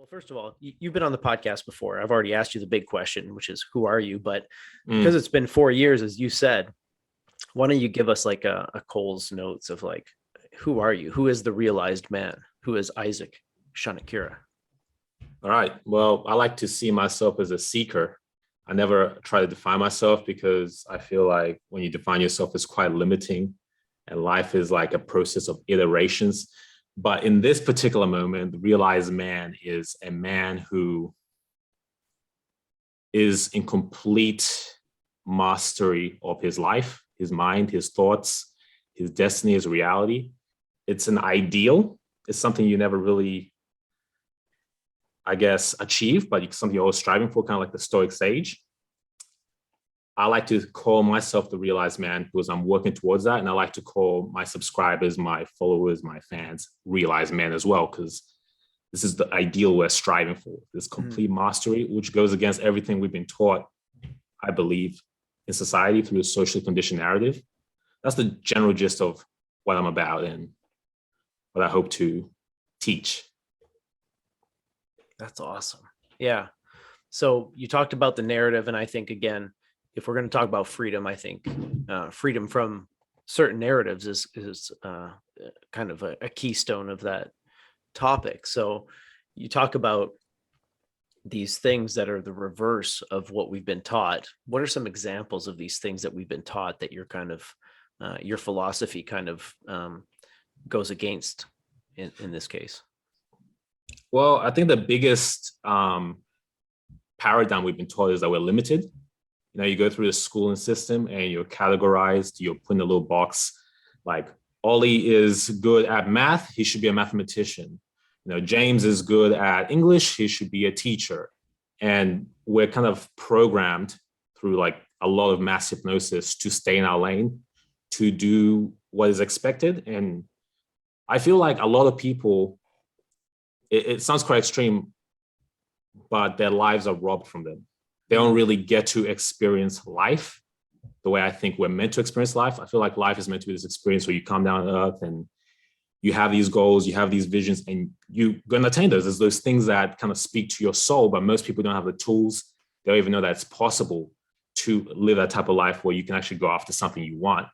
Well, first of all, you've been on the podcast before. I've already asked you the big question, which is who are you? But because Mm. it's been 4 years, as you said, why don't you give us like a Cole's notes of like, who are you? Who is the realized man? Who is Isaac Shanakira? All right. Well, I like to see myself as a seeker. I never try to define myself because I feel like when you define yourself, it's quite limiting, and life is like a process of iterations. But in this particular moment, the realized man is a man who is in complete mastery of his life, his mind, his thoughts, his destiny, his reality. It's an ideal. It's something you never really, I guess, achieve, but it's something you're always striving for, kind of like the Stoic sage. I like to call myself the realized man because I'm working towards that. And I like to call my subscribers, my followers, my fans realized men as well, because this is the ideal we're striving for, this Mm, complete mastery, which goes against everything we've been taught, I believe, in society through the socially conditioned narrative. That's the general gist of what I'm about and what I hope to teach. that's awesome. Yeah. So you talked about the narrative, and I think again, if we're going to talk about freedom, I think freedom from certain narratives is kind of a keystone of that topic. So you talk about these things that are the reverse of what we've been taught. What are some examples of these things that we've been taught that your kind of your philosophy kind of goes against in this case? Well, I think the biggest paradigm we've been taught is that we're limited. You go through the schooling system and you're categorized, you're put in a little box like Ollie is good at math, he should be a mathematician. James is good at English, he should be a teacher. And we're kind of programmed through like a lot of mass hypnosis to stay in our lane, to do what is expected. And I feel like a lot of people, it sounds quite extreme, but their lives are robbed from them. They don't Mm, really get to experience life the way I think we're meant to experience life. I feel like life is meant to be this experience where you come down to earth and you have these goals, you have these visions, and you're going to attain those. There's those things that kind of speak to your soul, but most people don't have the tools. They don't even know that it's possible to live that type of life where you can actually go after something you want.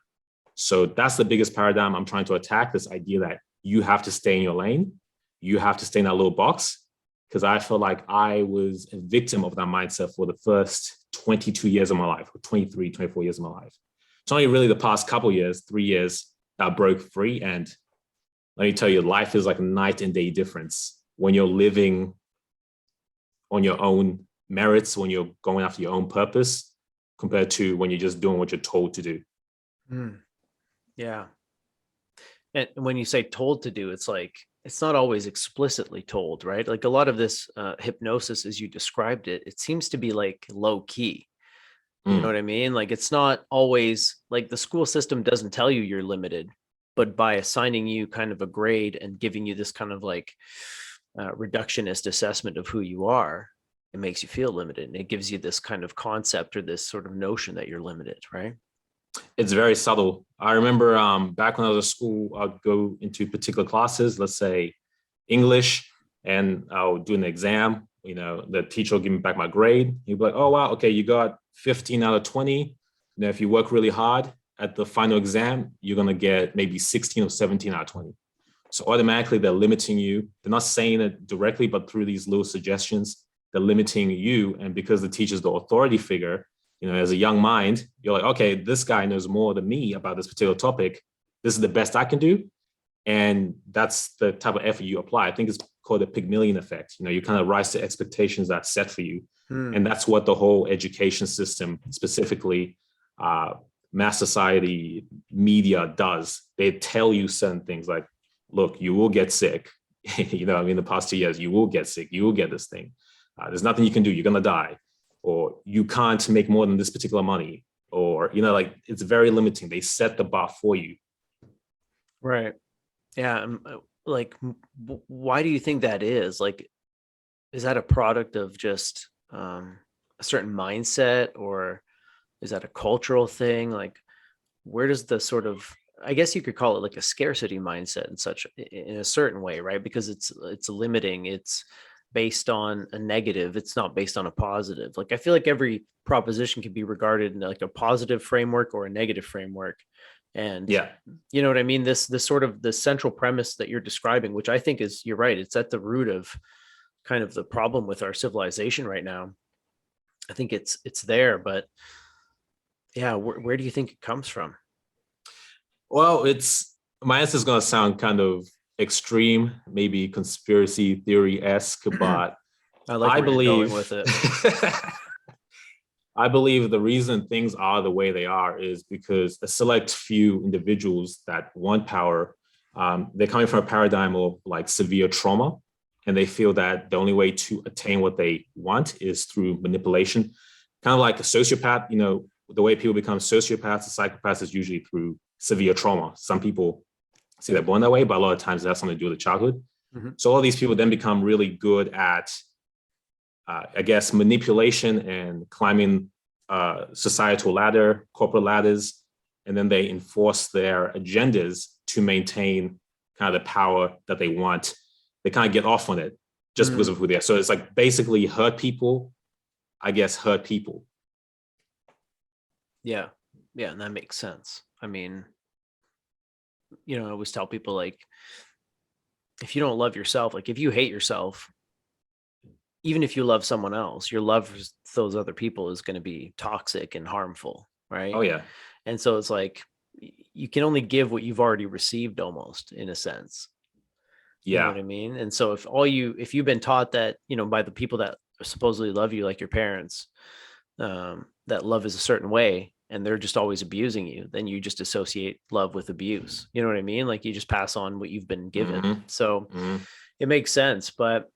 So that's the biggest paradigm I'm trying to attack, this idea that you have to stay in your lane. You have to stay in that little box. Because I felt like I was a victim of that mindset for the first 22 years of my life, or 23, 24 years of my life. It's only really the past couple of years, 3 years, that I broke free. And let me tell you, life is like a night and day difference when you're living on your own merits, when you're going after your own purpose, compared to when you're just doing what you're told to do. mm, yeah. And when you say told to do, it's like it's not always explicitly told, right? Like a lot of this hypnosis, as you described it, it seems to be like low key. You know Mm. what I mean? Like it's not always like the school system doesn't tell you you're limited, but by assigning you kind of a grade and giving you this kind of like reductionist assessment of who you are, it makes you feel limited. And it gives you this kind of concept or this sort of notion that you're limited, right? It's very subtle. I remember back when I was at school, I'd go into particular classes, let's say English, and I'll do an exam. The teacher will give me back my grade. He'd be like, "Oh wow, okay, you got 15 out of 20. If you work really hard at the final exam, you're gonna get maybe 16 or 17 out of 20." So automatically they're limiting you. They're not saying it directly, but through these little suggestions, they're limiting you. And because the teacher's the authority figure, as a young mind, you're like, okay, this guy knows more than me about this particular topic. This is the best I can do. And that's the type of effort you apply. I think it's called the Pygmalion effect. You kind of rise to expectations that's set for you. Hmm. And that's what the whole education system, specifically mass society, media does. They tell you certain things like, look, you will get sick. The past 2 years, you will get sick. You will get this thing. There's nothing you can do. You're going to die. Or you can't make more than this particular money. Or, like it's very limiting. They set the bar for you. Right. Yeah. Like, why do you think that is? Like, is that a product of just a certain mindset, or is that a cultural thing? Like, where does the sort of, I guess you could call it like a scarcity mindset and such in a certain way, right? Because it's limiting. It's based on a negative. It's not based on a positive. Like I feel like every proposition can be regarded in like a positive framework or a negative framework. And Yeah. you know what I mean? This sort of the central premise that you're describing, which I think is, you're right, it's at the root of kind of the problem with our civilization right now. I think it's there, but yeah, where do you think it comes from? Well, it's my answer is going to sound kind of extreme, maybe conspiracy theory esque, but I like I where you're going believe with it. I believe the reason things are the way they are is because a select few individuals that want power, they're coming from a paradigm of like severe trauma, and they feel that the only way to attain what they want is through manipulation. Kind of like a sociopath, the way people become sociopaths and psychopaths is usually through severe trauma. Some people see they're born that way, but a lot of times that's something to do with childhood. Mm-hmm. So all these people then become really good at I guess, manipulation and climbing societal ladder, corporate ladders, and then they enforce their agendas to maintain kind of the power that they want. They kind of get off on it just because of who they are. So it's like basically hurt people, I guess, hurt people. Yeah. Yeah. And that makes sense. I mean, I always tell people like, if you don't love yourself, like if you hate yourself, even if you love someone else, your love for those other people is going to be toxic and harmful, right? Oh yeah. And so it's like you can only give what you've already received, almost in a sense. You know Yeah. what I mean? And so if you've been taught that, by the people that supposedly love you, like your parents, that love is a certain way, and they're just always abusing you, then you just associate love with abuse. You know what I mean? Like you just pass on what you've been given. Mm-hmm. So Mm-hmm. it makes sense. But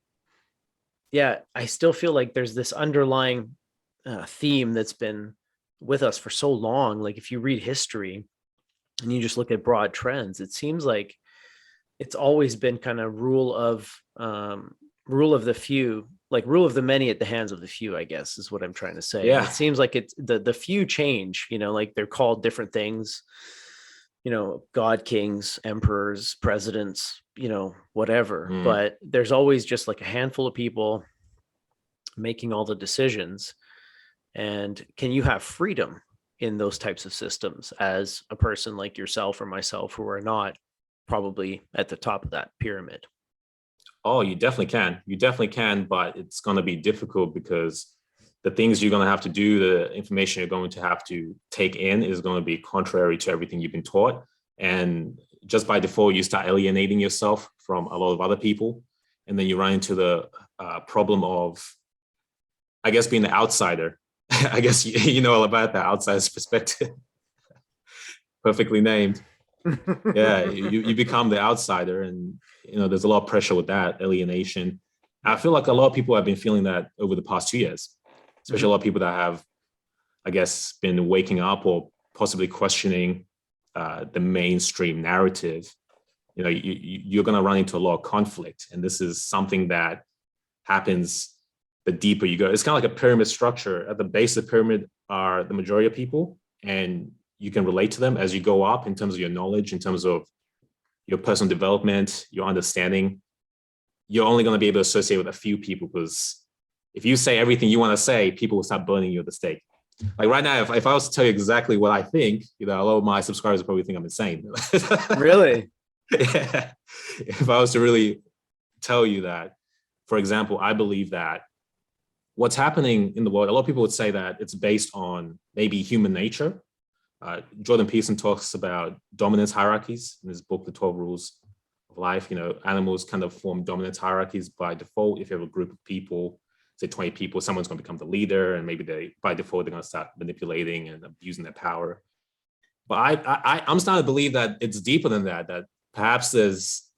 yeah, I still feel like there's this underlying theme that's been with us for so long. Like if you read history and you just look at broad trends, it seems like it's always been kind of rule of the few, like rule of the many at the hands of the few, I guess is what I'm trying to say. And Yeah. it seems like it's the few change, like they're called different things, god kings, emperors, presidents, whatever, Mm. but there's always just like a handful of people making all the decisions. And can you have freedom in those types of systems as a person like yourself or myself, who are not probably at the top of that pyramid? Oh, you definitely can. You definitely can, but it's going to be difficult because the things you're going to have to do, the information you're going to have to take in is going to be contrary to everything you've been taught. And just by default, you start alienating yourself from a lot of other people. And then you run into the problem of, I guess, being the outsider. I guess you know all about that outsider's perspective. Perfectly named. Yeah, you become the outsider, and there's a lot of pressure with that alienation. I feel like a lot of people have been feeling that over the past 2 years, especially a lot of people that have, I guess, been waking up or possibly questioning the mainstream narrative. You're going to run into a lot of conflict, and this is something that happens the deeper you go. It's kind of like a pyramid structure. At the base of the pyramid are the majority of people, and you can relate to them as you go up in terms of your knowledge, in terms of your personal development, your understanding. You're only going to be able to associate with a few people, because if you say everything you want to say, people will start burning you at the stake. Like right now, if I was to tell you exactly what I think, a lot of my subscribers would probably think I'm insane. Really? Yeah. If I was to really tell you that, for example, I believe that what's happening in the world, a lot of people would say that it's based on maybe human nature. Jordan Peterson talks about dominance hierarchies in his book, The 12 Rules of Life. Animals kind of form dominance hierarchies by default. If you have a group of people, say 20 people, someone's going to become the leader, and maybe by default, they're going to start manipulating and abusing their power. But I'm starting to believe that it's deeper than that, that perhaps there's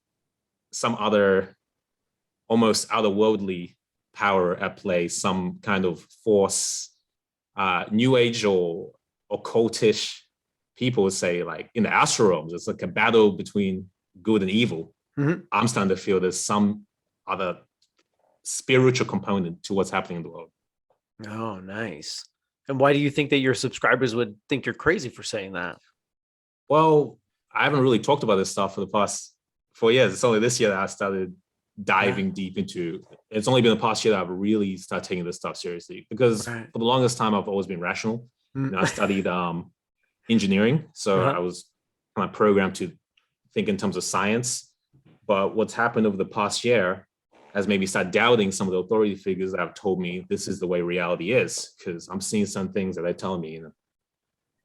some other almost otherworldly power at play, some kind of force, new age or occultish people would say, like in the astral realms, it's like a battle between good and evil. Mm-hmm. I'm starting to feel there's some other spiritual component to what's happening in the world. Oh, nice. And why do you think that your subscribers would think you're crazy for saying that? Well, I haven't really talked about this stuff for the past 4 years. It's only this year that I started diving deep into. It's only been the past year that I've really started taking this stuff seriously, because Right. for the longest time I've always been rational. Mm. I studied engineering, so Uh-huh. I was kind of programmed to think in terms of science. But what's happened over the past year has made me start doubting some of the authority figures that have told me this is the way reality is, because I'm seeing some things that they're telling me,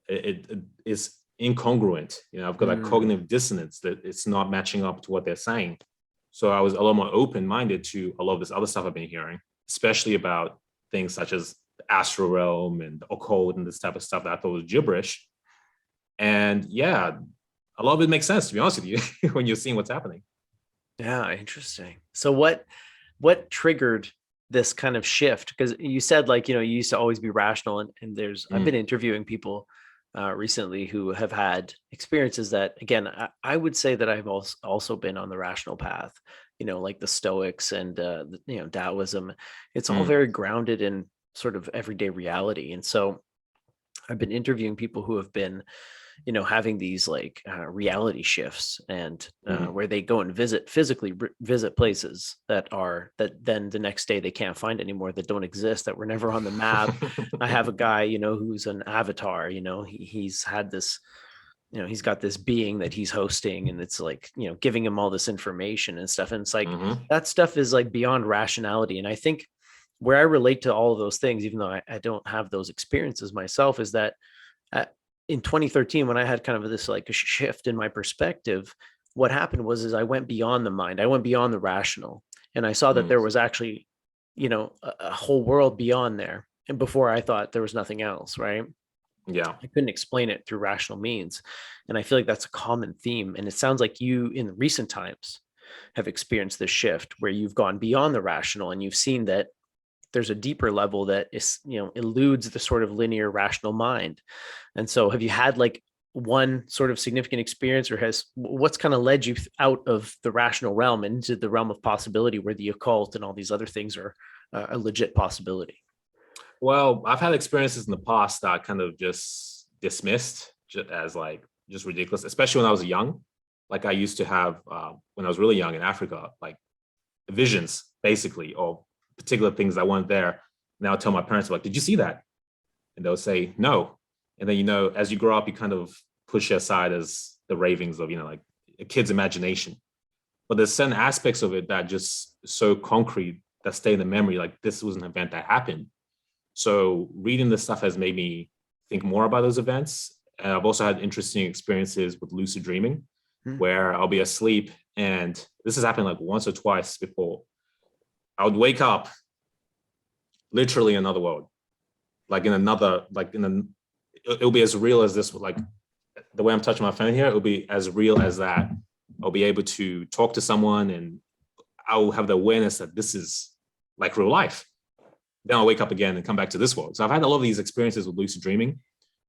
it is incongruent. I've got like Mm. cognitive dissonance, that it's not matching up to what they're saying. So I was a lot more open-minded to a lot of this other stuff I've been hearing, especially about things such as the astral realm and the occult and this type of stuff that I thought was gibberish. And yeah, a lot of it makes sense, to be honest with you, when you're seeing what's happening. Yeah, interesting. So what triggered this kind of shift? Because you said, like, you used to always be rational, and I've been Mm, interviewing people recently who have had experiences that, again, I would say that I've also been on the rational path, like the Stoics and Taoism. It's all mm, very grounded in sort of everyday reality. And so I've been interviewing people who have been, having these like reality shifts, and mm. where they go and visit places that then the next day they can't find anymore, that don't exist, that were never on the map. I have a guy, who's an avatar. He's had this, he's got this being that he's hosting, and it's like, giving him all this information and stuff. And it's like, Mhm. that stuff is like beyond rationality. And I think where I relate to all of those things, even though I don't have those experiences myself, is that uh, in 2013, when I had kind of this like a shift in my perspective, what happened was is I went beyond the mind. I went beyond the rational, and I saw that Mm. there was actually, a whole world beyond there. And before, I thought there was nothing else, right? Yeah. I couldn't explain it through rational means. And I feel like that's a common theme. And it sounds like you, in recent times, have experienced this shift where you've gone beyond the rational, and you've seen that there's a deeper level that is, eludes the sort of linear rational mind. And so have you had like one sort of significant experience, or what's kind of led you out of the rational realm and into the realm of possibility, where the occult and all these other things are a legit possibility? Well, I've had experiences in the past that I kind of just dismissed as like just ridiculous, especially when I was young. Like I used to have when I was really young in Africa, like visions basically of particular things that weren't there. And I'll tell my parents, like, did you see that? And they'll say no. And then, as you grow up, you kind of push it aside as the ravings of, like a kid's imagination. But there's certain aspects of it that just so concrete that stay in the memory, like this was an event that happened. So reading this stuff has made me think more about those events. And I've also had interesting experiences with lucid dreaming, Hmm. where I'll be asleep, and this has happened like once or twice before. I would wake up literally in another world, like in another, like in a, it'll be as real as this, like the way I'm touching my phone here, it'll be as real as that. I'll be able to talk to someone, and I'll have the awareness that this is like real life. Then I'll wake up again and come back to this world. So I've had a lot of these experiences with lucid dreaming,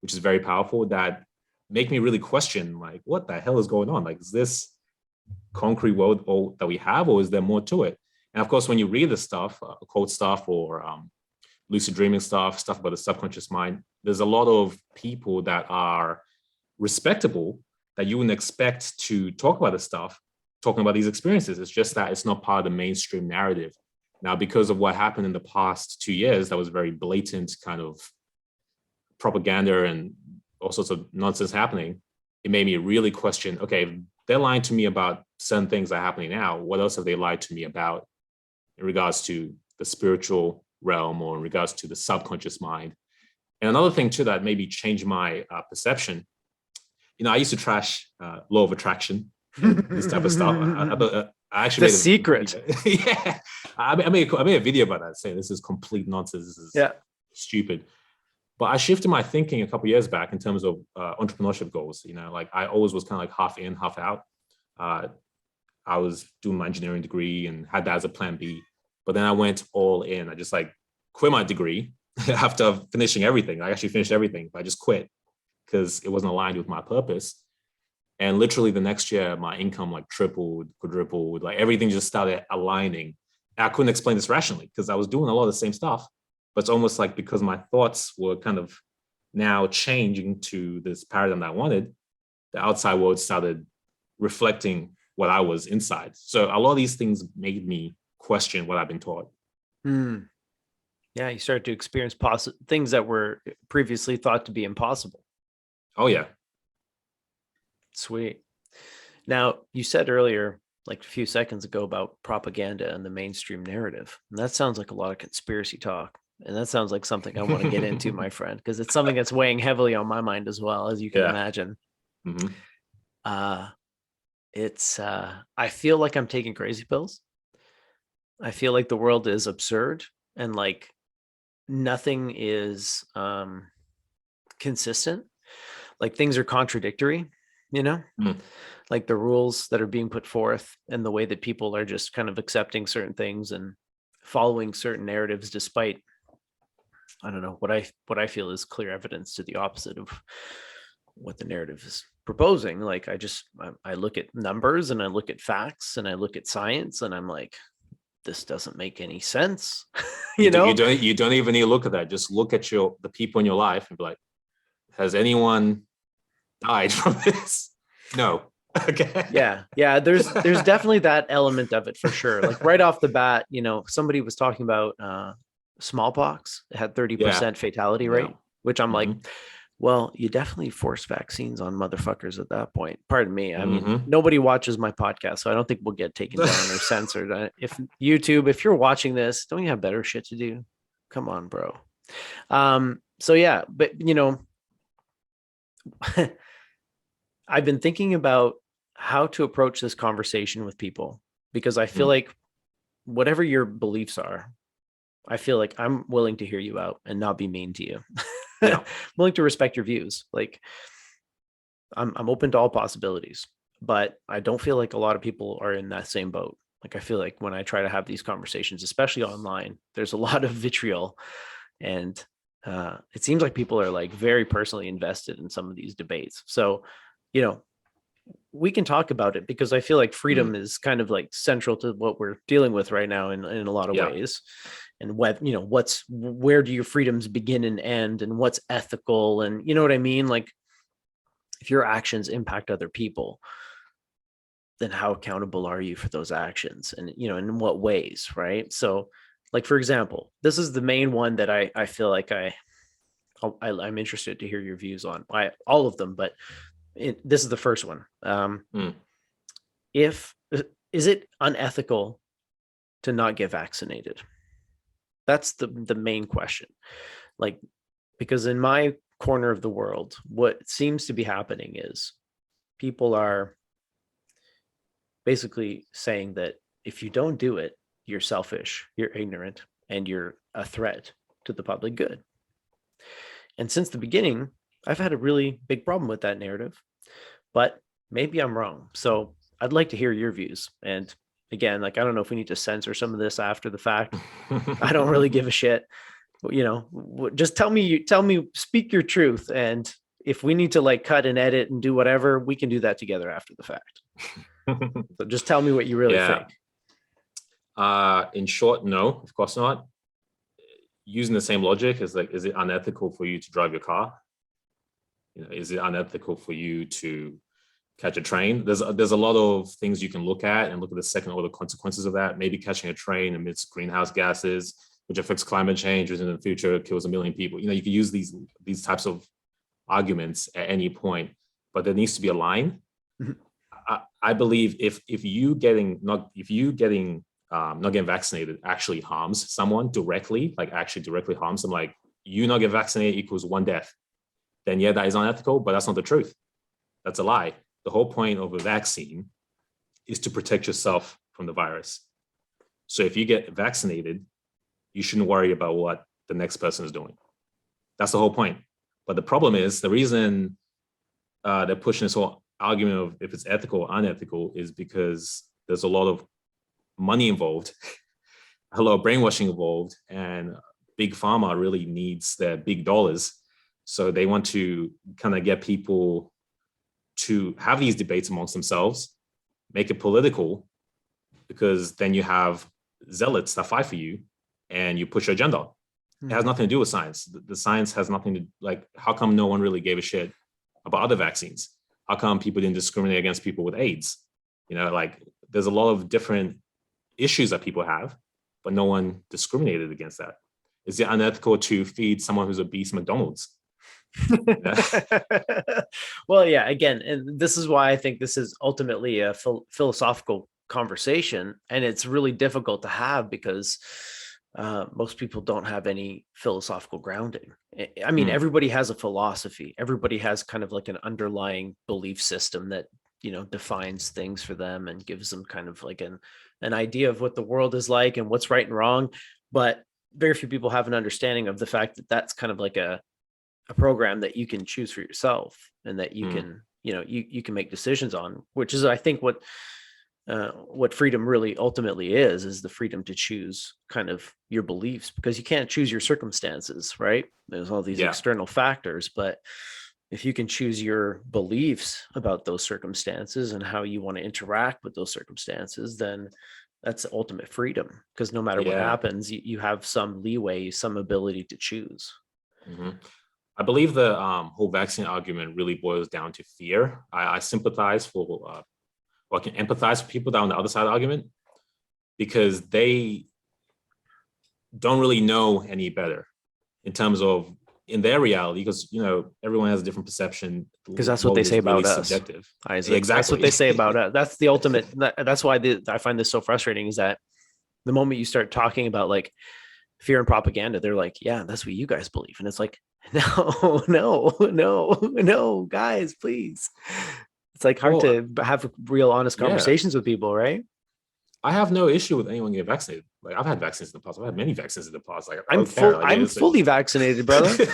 which is very powerful, that make me really question, like, what the hell is going on? Like, is this concrete world that we have, or is there more to it? And of course, when you read this stuff, occult stuff, or lucid dreaming stuff about the subconscious mind, there's a lot of people that are respectable that you wouldn't expect to talk about this stuff, talking about these experiences. It's just that it's not part of the mainstream narrative. Now, because of what happened in the past 2 years, that was very blatant kind of propaganda and all sorts of nonsense happening, it made me really question, okay, if they're lying to me about certain things that are happening now, what else have they lied to me about in regards to the spiritual realm, or in regards to the subconscious mind? And another thing too that maybe changed my perception, I used to trash law of attraction and this type of stuff. I actually The made a secret. video. Yeah, I made a video about that, saying this is complete nonsense. This is Yeah. stupid. But I shifted my thinking a couple of years back in terms of entrepreneurship goals. Like I always was kind of like half in, half out. Uh, I was doing my engineering degree and had that as a plan B. But then I went all in. I just like quit my degree after finishing everything. I actually finished everything, but I just quit because it wasn't aligned with my purpose. And literally the next year, my income like tripled, quadrupled, like everything just started aligning. And I couldn't explain this rationally because I was doing a lot of the same stuff, but it's almost like because my thoughts were kind of now changing to this paradigm that I wanted, the outside world started reflecting what I was inside. So a lot of these things made me question what I've been taught. Mm. Yeah, you start to experience things that were previously thought to be impossible. Oh yeah. Sweet. Now, you said earlier, like a few seconds ago, about propaganda and the mainstream narrative. And that sounds like a lot of conspiracy talk. And that sounds like something I want to get into, my friend, because it's something that's weighing heavily on my mind as well, as you can Yeah. imagine. Mm-hmm. I feel like I'm taking crazy pills. I feel like the world is absurd and like nothing is consistent. Like things are contradictory, you know? Mm. Like the rules that are being put forth and the way that people are just kind of accepting certain things and following certain narratives despite, I don't know, what I feel is clear evidence to the opposite of what the narrative is proposing. Like I look at numbers and I look at facts and I look at science and I'm like, this doesn't make any sense. You don't even need to look at that. Just look at the people in your life and be like, has anyone died from this? No. Okay. Yeah. There's definitely that element of it for sure. Like right off the bat, somebody was talking about smallpox. It had 30% fatality rate, which I'm like, well, you definitely force vaccines on motherfuckers at that point. Pardon me. I mean, nobody watches my podcast, so I don't think we'll get taken down or censored. If YouTube, if you're watching this, don't you have better shit to do? Come on, bro. So yeah, but I've been thinking about how to approach this conversation with people because I feel like whatever your beliefs are, I feel like I'm willing to hear you out and not be mean to you. Yeah. I'm willing to respect your views. Like I'm open to all possibilities, but I don't feel like a lot of people are in that same boat. Like I feel like when I try to have these conversations, especially online, there's a lot of vitriol and it seems like people are like very personally invested in some of these debates. So, we can talk about it because I feel like freedom is kind of like central to what we're dealing with right now in a lot of ways. And where do your freedoms begin and end and what's ethical? And you know what I mean? Like if your actions impact other people, then how accountable are you for those actions? And, in what ways, right? So like, for example, this is the main one that I feel like I'm interested to hear your views on all of them, but this is the first one. Is it unethical to not get vaccinated? That's the main question. Like, because in my corner of the world, what seems to be happening is people are basically saying that if you don't do it, you're selfish, you're ignorant, and you're a threat to the public good. And since the beginning, I've had a really big problem with that narrative, but maybe I'm wrong. So I'd like to hear your views. And again, like, I don't know if we need to censor some of this after the fact. I don't really give a shit. Just tell me, speak your truth. And if we need to like cut and edit and do whatever, we can do that together after the fact. So just tell me what you really think. In short, no, of course not. Using the same logic is like, is it unethical for you to drive your car? Is it unethical for you to catch a train? There's a lot of things you can look at and look at the second order consequences of that. Maybe catching a train amidst greenhouse gases, which affects climate change, which in the future kills 1 million people. You can use these types of arguments at any point, but there needs to be a line. I believe if you not getting vaccinated actually harms someone directly, like actually directly harms them, like you not get vaccinated equals 1 death, then yeah, that is unethical, but that's not the truth. That's a lie. The whole point of a vaccine is to protect yourself from the virus. So if you get vaccinated, you shouldn't worry about what the next person is doing. That's the whole point. But the problem is, the reason they're pushing this whole argument of if it's ethical or unethical is because there's a lot of money involved, a lot of brainwashing involved, and big pharma really needs their big dollars. So they want to kind of get people to have these debates amongst themselves, make it political, because then you have zealots that fight for you and you push your agenda. It has nothing to do with science. The science has nothing to, like, how come no one really gave a shit about other vaccines? How come people didn't discriminate against people with AIDS? Like there's a lot of different issues that people have, but no one discriminated against that. Is it unethical to feed someone who's obese McDonald's? Well, yeah, again, and this is why I think this is ultimately a philosophical conversation, and it's really difficult to have because most people don't have any philosophical grounding. I mean, everybody has a philosophy. Everybody has kind of like an underlying belief system that defines things for them and gives them kind of like an idea of what the world is like and what's right and wrong. But very few people have an understanding of the fact that that's kind of like a program that you can choose for yourself and that you can you can make decisions on, which is I think what freedom really ultimately is the freedom to choose kind of your beliefs, because you can't choose your circumstances, right? There's all these external factors, but if you can choose your beliefs about those circumstances and how you want to interact with those circumstances, then that's ultimate freedom, because no matter what happens, you have some leeway, some ability to choose. I believe the whole vaccine argument really boils down to fear. I sympathize for, or I can empathize with people down the other side of the argument, because they don't really know any better in terms of in their reality, because everyone has a different perception. Because that's what they say about us. Subjective. Isaac. Exactly. That's what they say about us. That's the ultimate. That's why I find this so frustrating, is that the moment you start talking about like fear and propaganda, they're like, yeah, that's what you guys believe. And it's like, no, guys, please. It's like hard to have real honest conversations with people, right? I have no issue with anyone getting vaccinated. Like I've had vaccines in the past. I've had many vaccines in the past. Like I'm fully vaccinated, brother.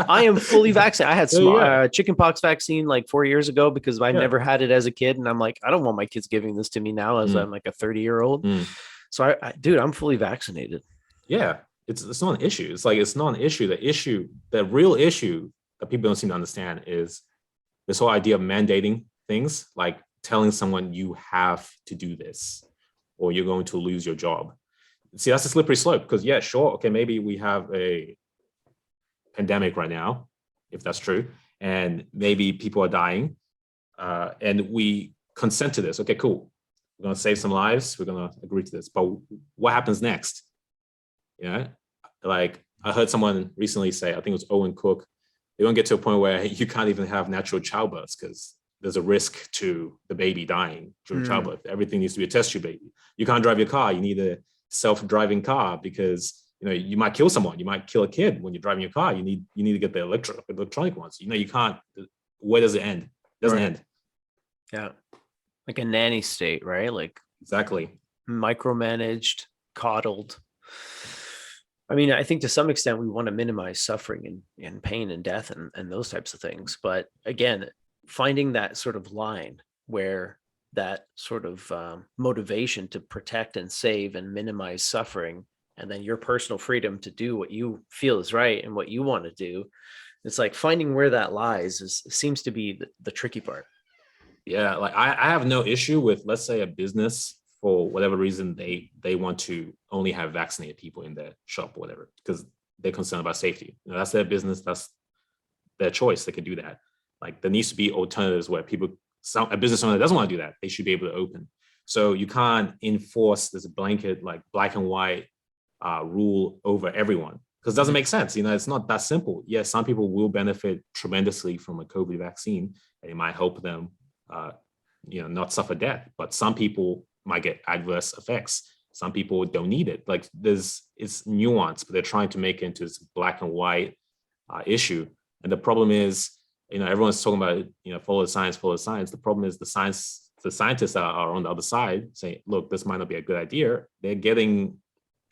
I am fully vaccinated. I had chickenpox vaccine like 4 years ago because I never had it as a kid, and I'm like, I don't want my kids giving this to me now as I'm like a 30-year-old. So dude, I'm fully vaccinated. Yeah, it's not an issue. It's like it's not an issue. The real issue that people don't seem to understand is this whole idea of mandating things, like telling someone you have to do this, or you're going to lose your job. See, that's a slippery slope, because maybe we have a pandemic right now, if that's true, and maybe people are dying, and we consent to this. Okay, cool. We're going to save some lives. We're going to agree to this. But what happens next? Like I heard someone recently say, I think it was Owen Cook, they won't get to a point where you can't even have natural childbirths because there's a risk to the baby dying during childbirth. Everything needs to be a test tube baby. You can't drive your car. You need a self-driving car because you might kill someone. You might kill a kid when you're driving your car. You need to get the electronic ones. You can't. Where does it end? It doesn't end. Yeah, like a nanny state, right? Like exactly micromanaged, coddled. I mean, I think to some extent we want to minimize suffering and pain and death and those types of things. But again, finding that sort of line where that sort of motivation to protect and save and minimize suffering, and then your personal freedom to do what you feel is right and what you want to do, it's like finding where that lies seems to be the tricky part. Yeah, like I have no issue with, let's say, a business, for whatever reason they want to only have vaccinated people in their shop or whatever, because they're concerned about safety. That's their business. That's their choice. They can do that. Like there needs to be alternatives where a business owner that doesn't want to do that, they should be able to open. So you can't enforce this blanket, like black and white rule over everyone, because it doesn't make sense. It's not that simple. Yes, some people will benefit tremendously from a COVID vaccine, and it might help them, not suffer death. But some people might get adverse effects. Some people don't need it. Like it's nuanced, but they're trying to make it into this black and white issue. And the problem is, everyone's talking about, follow the science, follow the science. The problem is the scientists are on the other side saying, look, this might not be a good idea. They're getting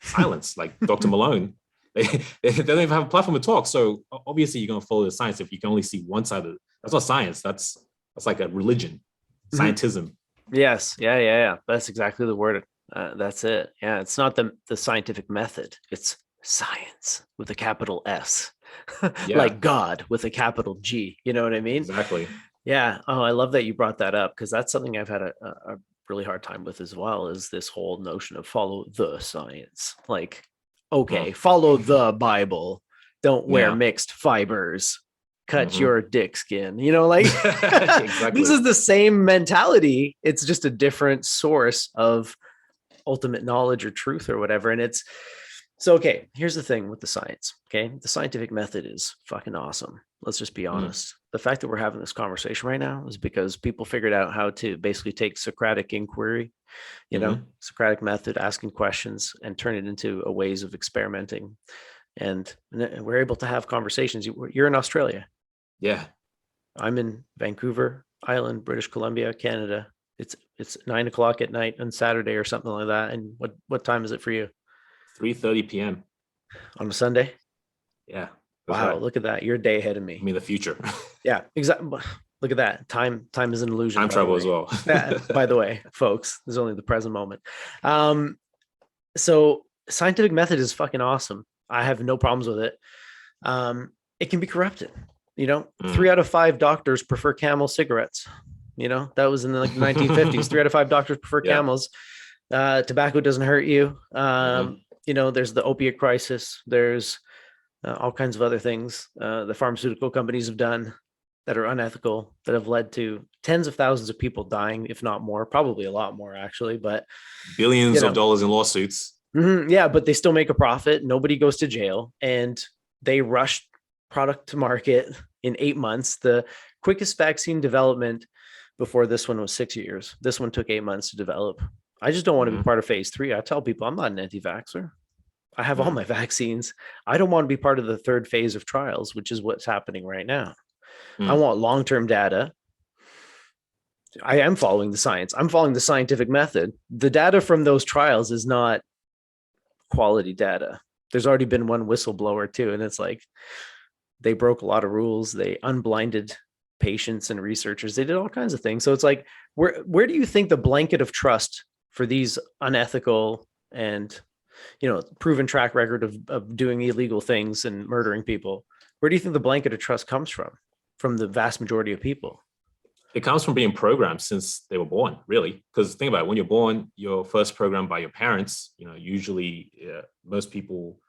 silence, like Dr. Malone. They don't even have a platform to talk. So obviously you're going to follow the science if you can only see one side of it. That's not science. That's like a religion, scientism. Yes. Yeah. That's exactly the word. That's it. Yeah. It's not the scientific method. It's science with a capital S. Like God with a capital G. You know what I mean? Exactly. Yeah. Oh, I love that you brought that up, because that's something I've had a really hard time with as well, is this whole notion of follow the science. Like, okay, follow the Bible. Don't wear mixed fibers. cut your dick skin, you know, like Exactly. this is the same mentality. It's just a different source of ultimate knowledge or truth or whatever. And it's so, okay, here's the thing with the science. Okay. The scientific method is fucking awesome. Let's just be honest. The fact that we're having this conversation right now is because people figured out how to basically take Socratic inquiry, you know, Socratic method, asking questions, and turn it into a ways of experimenting. And we're able to have conversations. You're in Australia. Yeah. I'm in Vancouver Island, British Columbia, Canada. It's 9:00 at night on Saturday or something like that. And what time is it for you? 3:30 p.m. On a Sunday? Yeah. Wow, right. Look at that. You're a day ahead of me. I mean, the future. Yeah, exactly. Look at that. Time is an illusion. Time travel as well. By the way, folks, there's only the present moment. So scientific method is fucking awesome. I have no problems with it. It can be corrupted. You know, 3 out of 5 doctors prefer Camel cigarettes. You know, that was in the 1950s. 3 out of 5 doctors prefer Camels. Tobacco doesn't hurt you. You know, there's the opiate crisis. There's all kinds of other things the pharmaceutical companies have done that are unethical, that have led to tens of thousands of people dying, if not more, probably a lot more actually, but billions of dollars in lawsuits. Yeah, but they still make a profit. Nobody goes to jail, and they rushed product to market in 8 months. The quickest vaccine development before this one was 6 years. This one took 8 months to develop. I just don't want to be part of phase 3. I tell people I'm not an anti-vaxxer. I have all my vaccines. I don't want to be part of the 3rd phase of trials, which is what's happening right now. I want long-term data. I am following the science. I'm following the scientific method. The data from those trials is not quality data. There's already been one whistleblower too, and it's like they broke a lot of rules. They unblinded patients and researchers. They did all kinds of things. So it's like, where do you think the blanket of trust for these unethical and, you know, proven track record of doing illegal things and murdering people, where do you think the blanket of trust comes from? From the vast majority of people? It comes from being programmed since they were born, really. Because think about it, when you're born, you're first programmed by your parents. You know, usually most people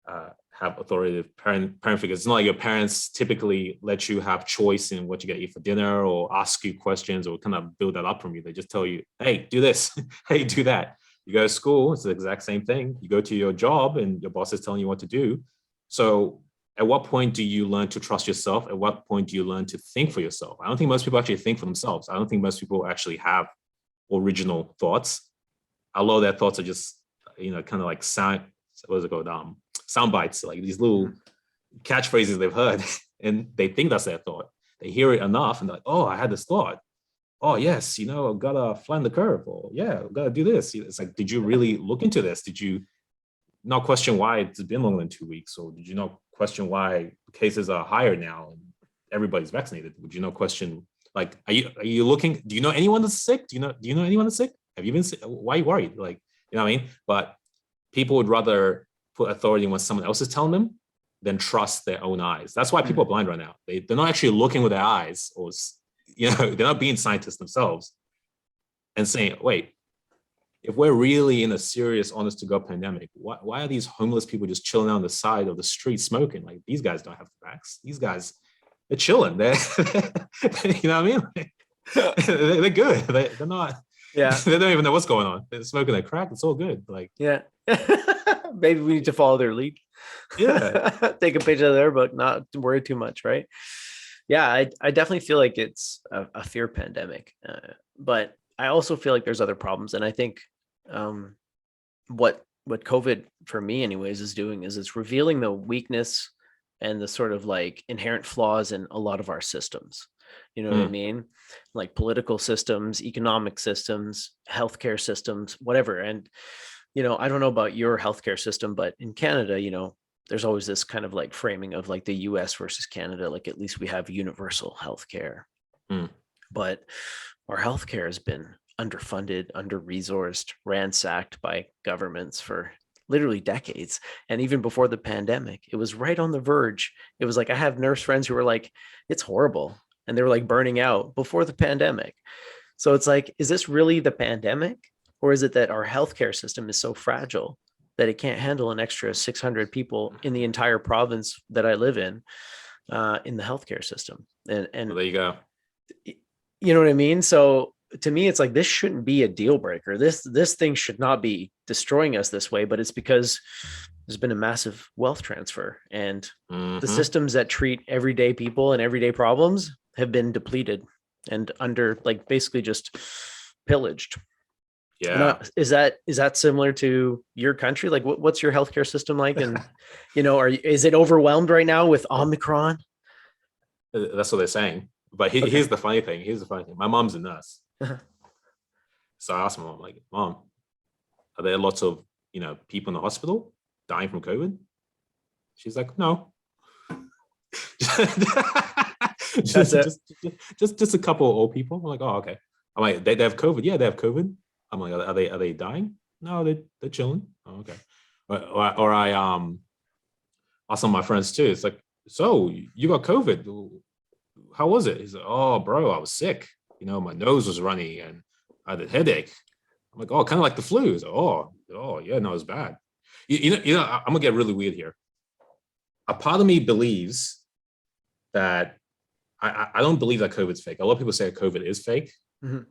have authoritative parent figures. It's not like your parents typically let you have choice in what you get to eat for dinner or ask you questions or kind of build that up from you. They just tell you, hey, do this, hey, do that. You go to school, it's the exact same thing. You go to your job and your boss is telling you what to do. So at what point do you learn to trust yourself? At what point do you learn to think for yourself? I don't think most people actually think for themselves. I don't think most people actually have original thoughts. A lot of their thoughts are just, you know, kind of like sound bites, like these little catchphrases they've heard, and they think that's their thought. They hear it enough and they're like, oh, I had this thought. Oh, yes, you know, I've got to flatten the curve. Or yeah, I've got to do this. It's like, did you really look into this? Did you not question why it's been longer than 2 weeks? Or did you not question why cases are higher now and everybody's vaccinated? Would you not question, like, are you looking, do you know anyone that's sick? Do you know anyone that's sick? Have you been sick? Why are you worried? Like, you know what I mean? But people would rather put authority in what someone else is telling them than trust their own eyes. That's why people are blind right now. They're not actually looking with their eyes, or, you know, they're not being scientists themselves and saying, wait, if we're really in a serious, honest to God pandemic, why are these homeless people just chilling on the side of the street smoking? Like, these guys don't have the vax. These guys, they're chilling. They're, you know what I mean? They're good. They're not. Yeah. They don't even know what's going on. They're smoking their crack. It's all good. Like, yeah. Maybe we need to follow their lead. Yeah. Take a page out of their book, not worry too much, right? Yeah, I definitely feel like it's a fear pandemic. But I also feel like there's other problems. And I think what COVID, for me anyways, is doing is it's revealing the weakness and the sort of like inherent flaws in a lot of our systems. You know what I mean? Like political systems, economic systems, healthcare systems, whatever. And, you know, I don't know about your healthcare system, but in Canada, you know, there's always this kind of like framing of like the US versus Canada. Like, at least we have universal healthcare. But our healthcare has been underfunded, under-resourced, ransacked by governments for literally decades. And even before the pandemic, it was right on the verge. It was like, I have nurse friends who were like, it's horrible. And they were like burning out before the pandemic. So it's like, is this really the pandemic? Or is it that our healthcare system is so fragile that it can't handle an extra 600 people in the entire province that I live in? in the healthcare system. And Well, there you go. you know what I mean? So to me, it's like, this shouldn't be a deal breaker. This thing should not be destroying us this way, but it's because there's been a massive wealth transfer, and the Hmm. systems that treat everyday people and everyday problems have been depleted and under, like, basically just pillaged. Yeah. Is that similar to your country? Like, what's your healthcare system like? And is it overwhelmed right now with Omicron? That's what they're saying. But Okay. here's the funny thing. Here's the funny thing. My mom's a nurse. So I asked my mom, like, Mom, are there lots of, people in the hospital dying from COVID? She's like, no. That's just, it. just, just a couple of old people. I'm like, oh, okay. I'm like, they have COVID? Yeah, they have COVID. I'm like, are they dying? No, they're chilling. Oh, okay. Or I asked some of my friends too. It's like, so you got COVID. How was it? He's like, oh, bro, I was sick. My nose was runny and I had a headache. I'm like, oh, kind of like the flu. He's like, oh, yeah, no, it's bad. I'm gonna get really weird here. A part of me believes that I don't believe that COVID's fake. A lot of people say COVID is fake. Mhm.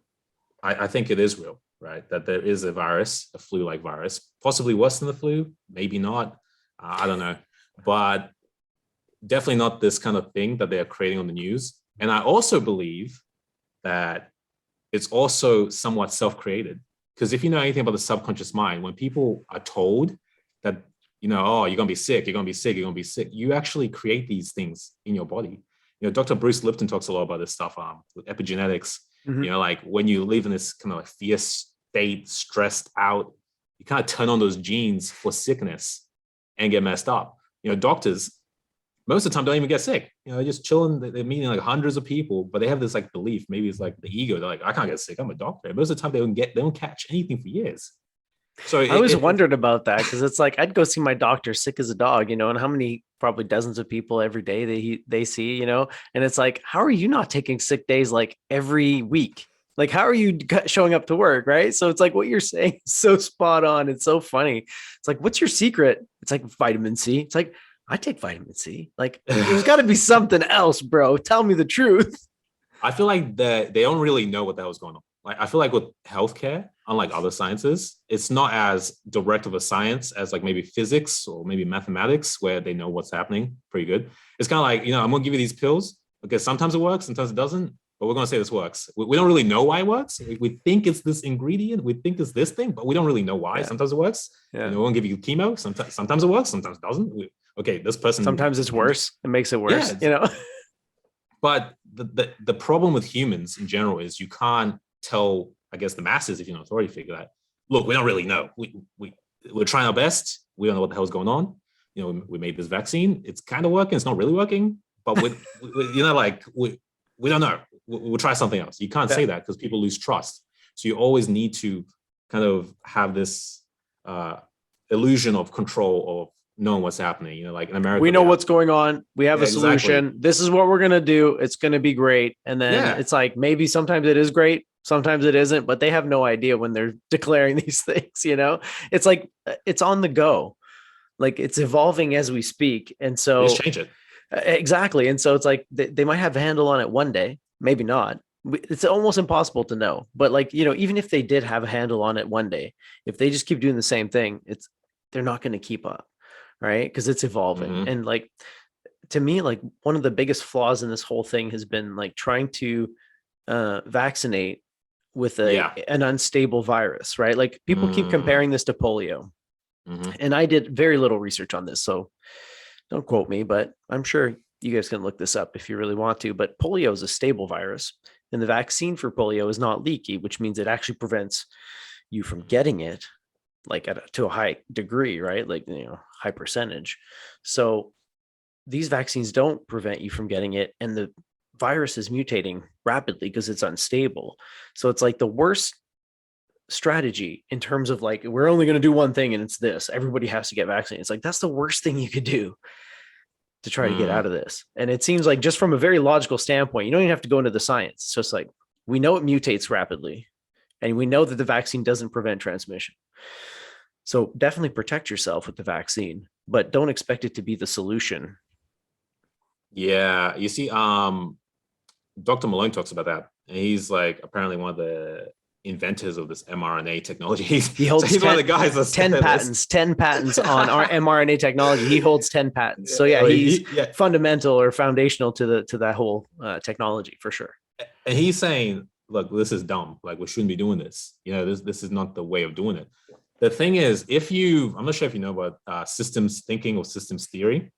I think it is real, right? That there is a virus, a flu-like virus, possibly worse than the flu, maybe not. I don't know, but definitely not this kind of thing that they are creating on the news. And I also believe that it's also somewhat self-created. Because if you know anything about the subconscious mind, when people are told that, oh, you're gonna be sick, you're gonna be sick, you're gonna be sick, you actually create these things in your body. Dr. Bruce Lipton talks a lot about this stuff with epigenetics. Mhm. Like when you live in this kind of like fierce state, stressed out, you kind of turn on those genes for sickness and get messed up. Doctors most of the time don't even get sick. They're just chilling. They're meeting like hundreds of people, but they have this like belief. Maybe it's like the ego. They're like, I can't get sick. I'm a doctor. Most of the time they don't catch anything for years. So I always wondered about that, because it's like, I'd go see my doctor sick as a dog, and how many, probably dozens of people every day they see, and it's like, how are you not taking sick days like every week? Like, how are you showing up to work, right? So it's like, what you're saying is so spot on. It's so funny. It's like, what's your secret? It's like vitamin C. It's like, I take vitamin C. Like, there's got to be something else, bro. Tell me the truth. I feel like that they don't really know what the hell's going on. Like I feel like with healthcare, unlike other sciences, it's not as direct of a science as like maybe physics or maybe mathematics, where they know what's happening pretty good. It's kind of like, I'm gonna give you these pills. Okay, sometimes it works, sometimes it doesn't, but we're gonna say this works. We don't really know why it works. We think it's this ingredient, we think it's this thing, but we don't really know why. Yeah. Sometimes it works. Yeah. We're gonna give you chemo. Sometimes it works, sometimes it doesn't. Okay, this person. Sometimes it's worse. It makes it worse, Yeah, but the problem with humans in general is you can't tell, I guess, the masses, if you're an authority figure, that look, we don't really know. We're trying our best. We don't know what the hell's going on. We made this vaccine. It's kind of working. It's not really working, but we don't know. We'll try something else. You can't say that because people lose trust. So you always need to kind of have this illusion of control of knowing what's happening. Like in America, we know what's going on. We have a solution. Exactly. This is what we're going to do. It's going to be great. And then it's like, maybe sometimes it is great, sometimes it isn't, but they have no idea when they're declaring these things. It's like, it's on the go. Like, it's evolving as we speak. And so just change it. Exactly. And so it's like, they might have a handle on it one day, maybe not. It's almost impossible to know. But like, even if they did have a handle on it one day, if they just keep doing the same thing, they're not going to keep up. Right. Because it's evolving. Mm-hmm. And like, to me, like, one of the biggest flaws in this whole thing has been like trying to vaccinate with an unstable virus, right? Like, people keep comparing this to polio. Mm-hmm. And I did very little research on this, so don't quote me, but I'm sure you guys can look this up if you really want to. But polio is a stable virus, and the vaccine for polio is not leaky, which means it actually prevents you from getting it, like to a high degree, right? Like, high percentage. So these vaccines don't prevent you from getting it, and the virus is mutating rapidly because it's unstable. So it's like the worst strategy in terms of like, we're only going to do one thing and it's this, everybody has to get vaccinated. It's like, that's the worst thing you could do to try to get out of this. And it seems like, just from a very logical standpoint, you don't even have to go into the science. It's just like, we know it mutates rapidly, and we know that the vaccine doesn't prevent transmission. So definitely protect yourself with the vaccine, but don't expect it to be the solution Yeah, you see, Dr. Malone talks about that, and he's like apparently one of the inventors of this mRNA technology. He So holds he's one of the guys that 10 said this. patents, 10 patents on our mRNA technology. He holds 10 patents. So yeah, he's Yeah, fundamental or foundational to that whole technology for sure. and he's saying, "Look, this is dumb. Like we shouldn't be doing this. You know, this is not the way of doing it." The thing is, if you, I'm not sure if you know about systems thinking or systems theory.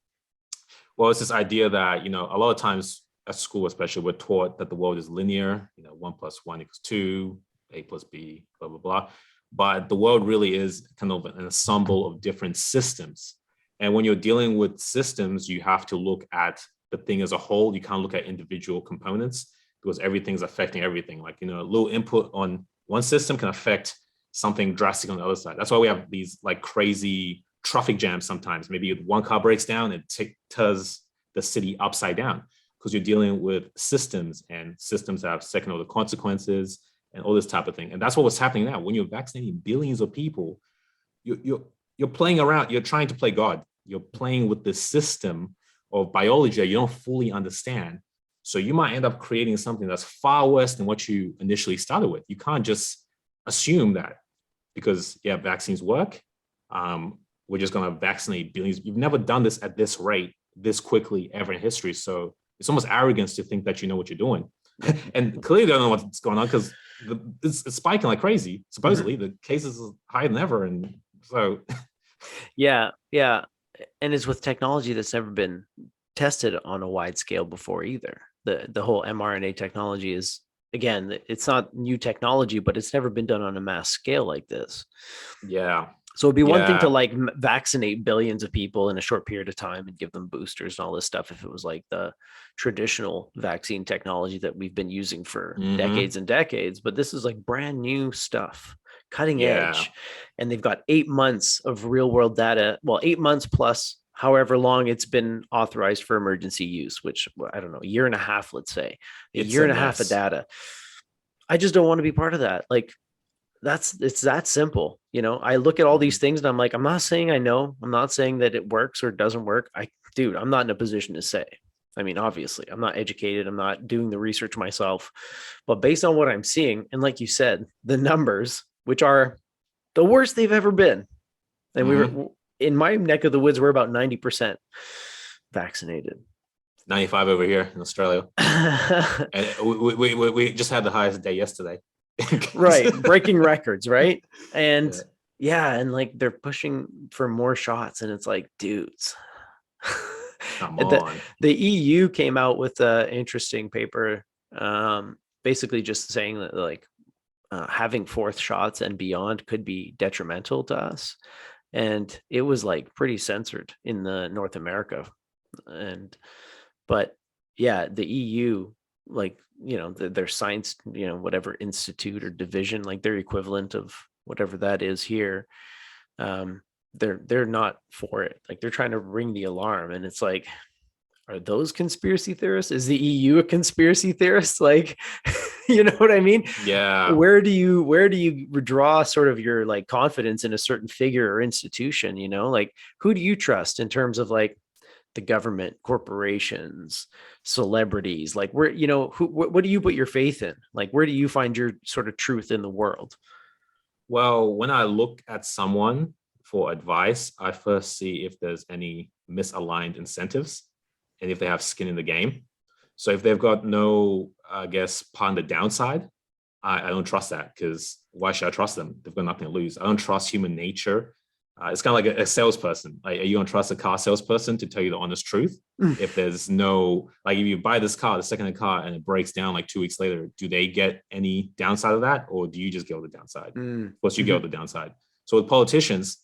Well, it's this idea that, you know, a lot of times at school, especially, we're taught that the world is linear, you know, 1 + 1 = 2, A plus B, blah, blah, blah. But the world really is kind of an ensemble of different systems. And when you're dealing with systems, you have to look at the thing as a whole. You can't look at individual components because everything's affecting everything. Like, you know, a little input on one system can affect something drastic on the other side. That's why we have these like crazy traffic jams sometimes. Maybe one car breaks down and tears the city upside down because you're dealing with systems, and systems have second order consequences and all this type of thing. And that's what was happening now. When you're vaccinating billions of people, you're playing around. You're trying to play God. You're playing with the system of biology that you don't fully understand. So you might end up creating something that's far worse than what you initially started with. You can't just assume that because yeah, vaccines work. We're just going to vaccinate billions. You've never done this at this rate, this quickly ever in history. So it's almost arrogance to think that you know what you're doing. And clearly they don't know what's going on because it's spiking like crazy. Supposedly the cases are higher than ever. And so. Yeah. Yeah. And it's with technology that's never been tested on a wide scale before either. The whole mRNA technology is, again, it's not new technology, but it's never been done on a mass scale like this. Yeah. So it'd be one thing to Yeah. like vaccinate billions of people in a short period of time and give them boosters and all this stuff if it was like the traditional vaccine technology that we've been using for decades and decades. But this is like brand new stuff, cutting Yeah. edge. And they've got 8 months of real world data. Well, 8 months plus however long it's been authorized for emergency use, which I don't know, a year and a half, let's say, a It's year a and a half of mess. data. I just don't want to be part of that. Like, it's that simple. You know, I look at all these things and I'm like, I'm not saying I know, I'm not saying that it works or doesn't work. Dude, I'm not in a position to say. I mean, obviously I'm not educated, I'm not doing the research myself, but based on what I'm seeing, and like you said, the numbers, which are the worst they've ever been, and we were in my neck of the woods, we're about 90% vaccinated. 95 over here in Australia. And we just had the highest day yesterday. Right, breaking records, right? And yeah, and like they're pushing for more shots, and it's like, dudes. Come the, on. the EU came out with an interesting paper, basically just saying that like having fourth shots and beyond could be detrimental to us, and it was like pretty censored in the North America, and but yeah, the EU, like, you know, their science, you know, whatever institute or division, like their equivalent of whatever that is here, they're not for it. Like they're trying to ring the alarm, and it's like, are those conspiracy theorists? Is the EU a conspiracy theorist? Like, you know what I mean? Yeah. Where do you draw sort of your like confidence in a certain figure or institution? You know, like who do you trust in terms of like the government, corporations, celebrities? Like where, you know, what do you put your faith in? Like where do you find your sort of truth in the world? Well, when I look at someone for advice, I first see if there's any misaligned incentives and if they have skin in the game. So if they've got no, I guess, part on the downside, I don't trust that, because why should I trust them? They've got nothing to lose. I don't trust human nature. It's kind of like a salesperson. Like, are you going to trust a car salesperson to tell you the honest truth? If there's no, like, if you buy this car, the second-hand car, and it breaks down like 2 weeks later, do they get any downside of that, or do you just get all the downside? Of course, you get all the downside. So with politicians,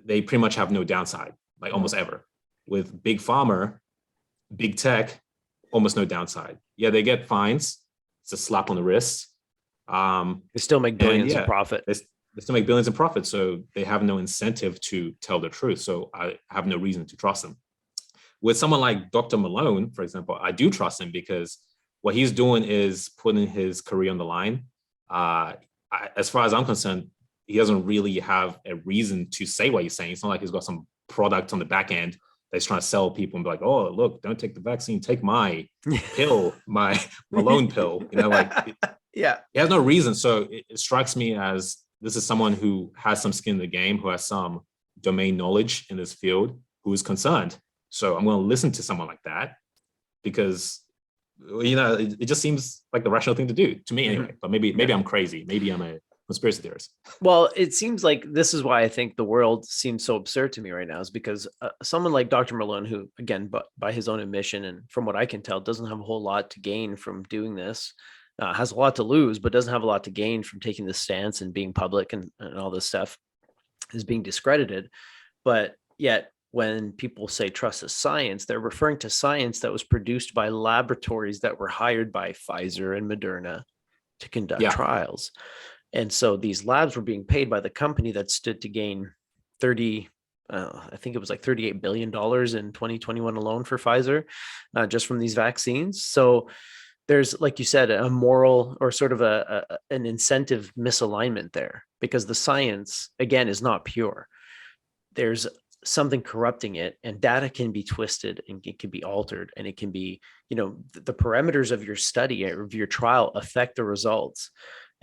they pretty much have no downside, like almost ever. With big pharma, big tech, almost no downside. Yeah, they get fines. It's a slap on the wrist. They still make billions in profit. They still make billions in profit, so they have no incentive to tell the truth. So I have no reason to trust them. With someone like Dr. Malone, for example, I do trust him because what he's doing is putting his career on the line. As far as I'm concerned, he doesn't really have a reason to say what he's saying. It's not like he's got some product on the back end they're trying to sell people and be like, oh, look, don't take the vaccine, take my pill, my Malone pill, Yeah. it has no reason. So it strikes me as this is someone who has some skin in the game, who has some domain knowledge in this field, who is concerned. So I'm going to listen to someone like that because, it just seems like the rational thing to do to me anyway. But maybe I'm crazy. Maybe I'm a conspiracy theorist. Well, it seems like this is why I think the world seems so absurd to me right now, is because someone like Dr. Malone, who, again, by his own admission, and from what I can tell, doesn't have a whole lot to gain from doing this, has a lot to lose, but doesn't have a lot to gain from taking this stance and being public and all this stuff, is being discredited. But yet, when people say trust the science, they're referring to science that was produced by laboratories that were hired by Pfizer and Moderna to conduct trials. And so these labs were being paid by the company that stood to gain I think it was like $38 billion in 2021 alone for Pfizer, just from these vaccines. So there's, like you said, a moral or sort of an incentive misalignment there, because the science, again, is not pure. There's something corrupting it, and data can be twisted and it can be altered, and it can be, the parameters of your study or of your trial affect the results.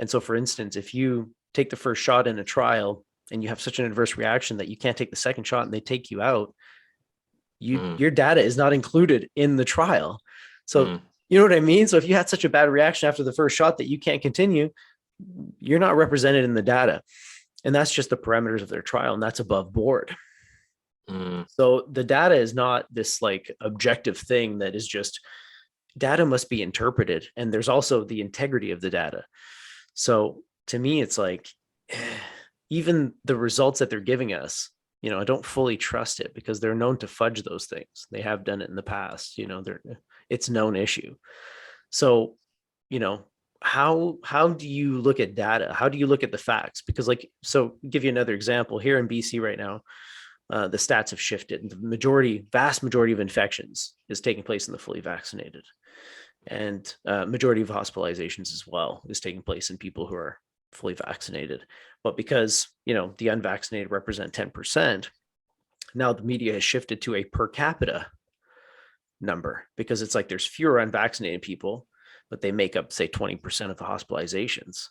And so, for instance, if you take the first shot in a trial and you have such an adverse reaction that you can't take the second shot and they take you out, your data is not included in the trial. So you know what I mean? So if you had such a bad reaction after the first shot that you can't continue, you're not represented in the data. And that's just the parameters of their trial, and that's above board. So the data is not this like objective thing that is just, data must be interpreted. And there's also the integrity of the data. So to me, it's like, even the results that they're giving us, I don't fully trust it, because they're known to fudge those things. They have done it in the past, it's a known issue. So, how do you look at data? How do you look at the facts? Because so give you another example here in BC right now, the stats have shifted. The vast majority of infections is taking place in the fully vaccinated, and majority of hospitalizations as well is taking place in people who are fully vaccinated. But because, the unvaccinated represent 10%, now the media has shifted to a per capita number, because it's like there's fewer unvaccinated people, but they make up, say, 20% of the hospitalizations.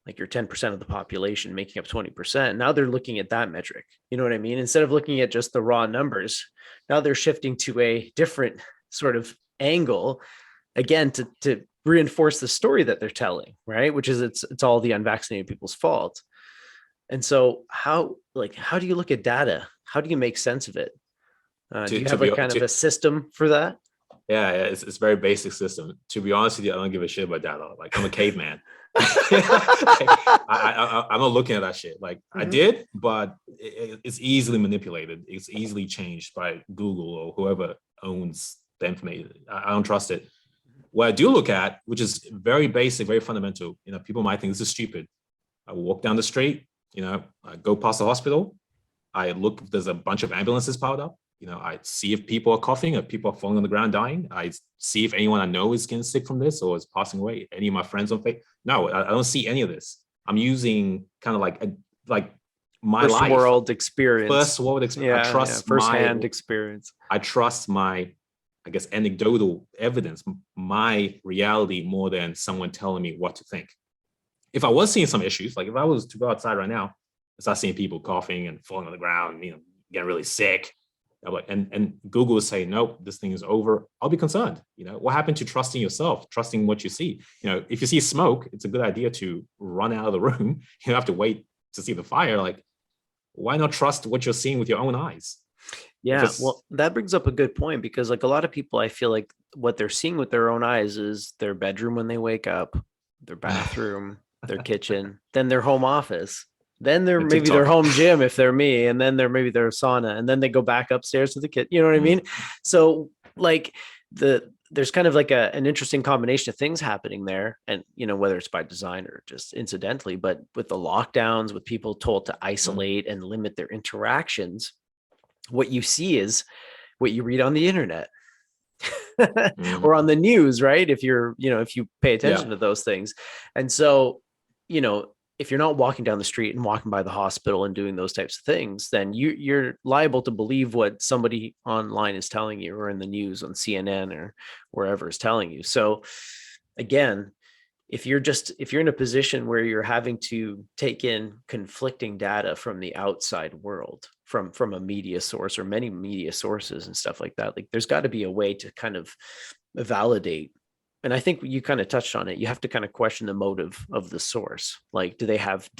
Like you're 10% of the population making up 20%. Now they're looking at that metric. You know what I mean? Instead of looking at just the raw numbers, now they're shifting to a different sort of angle, again, to reinforce the story that they're telling, right? Which is it's all the unvaccinated people's fault. And so how do you look at data? How do you make sense of it? Do you have kind of a system for that? Yeah, it's a very basic system. To be honest with you, I don't give a shit about data. Like, I'm a caveman. I'm not looking at that shit. Like, I did, but it's easily manipulated. It's easily changed by Google or whoever owns the information. I don't trust it. What I do look at, which is very basic, very fundamental, people might think this is stupid. I walk down the street, I go past the hospital. I look if there's a bunch of ambulances piled up. I see if people are coughing, if people are falling on the ground dying. I see if anyone I know is getting sick from this or is passing away. Any of my friends on Facebook. No, I don't see any of this. I'm using kind of like my first life. World experience. First world experience. Yeah, I trust firsthand experience. I trust my, I guess, anecdotal evidence, my reality, more than someone telling me what to think. If I was seeing some issues, like if I was to go outside right now and start seeing people coughing and falling on the ground, getting really sick, and Google is saying, nope, this thing is over, I'll be concerned. What happened to trusting yourself, trusting what you see? If you see smoke, it's a good idea to run out of the room. You don't have to wait to see the fire. Like, why not trust what you're seeing with your own eyes? Yeah, well, that brings up a good point, because like a lot of people, I feel like what they're seeing with their own eyes is their bedroom when they wake up, their bathroom, their kitchen, then their home office. Then they're maybe their home gym if they're me, and then they're maybe their sauna, and then they go back upstairs to the kid. You know what I mean? So like there's kind of like an interesting combination of things happening there, and whether it's by design or just incidentally, but with the lockdowns, with people told to isolate and limit their interactions, what you see is what you read on the internet or on the news, right? If you're, if you pay attention to those things. And so, if you're not walking down the street and walking by the hospital and doing those types of things, then you're liable to believe what somebody online is telling you, or in the news on CNN or wherever is telling you. So again, if you're in a position where you're having to take in conflicting data from the outside world, from a media source or many media sources and stuff like that, like there's got to be a way to kind of validate. And I think you kind of touched on it. You have to kind of question the motive of the source. Like, do they have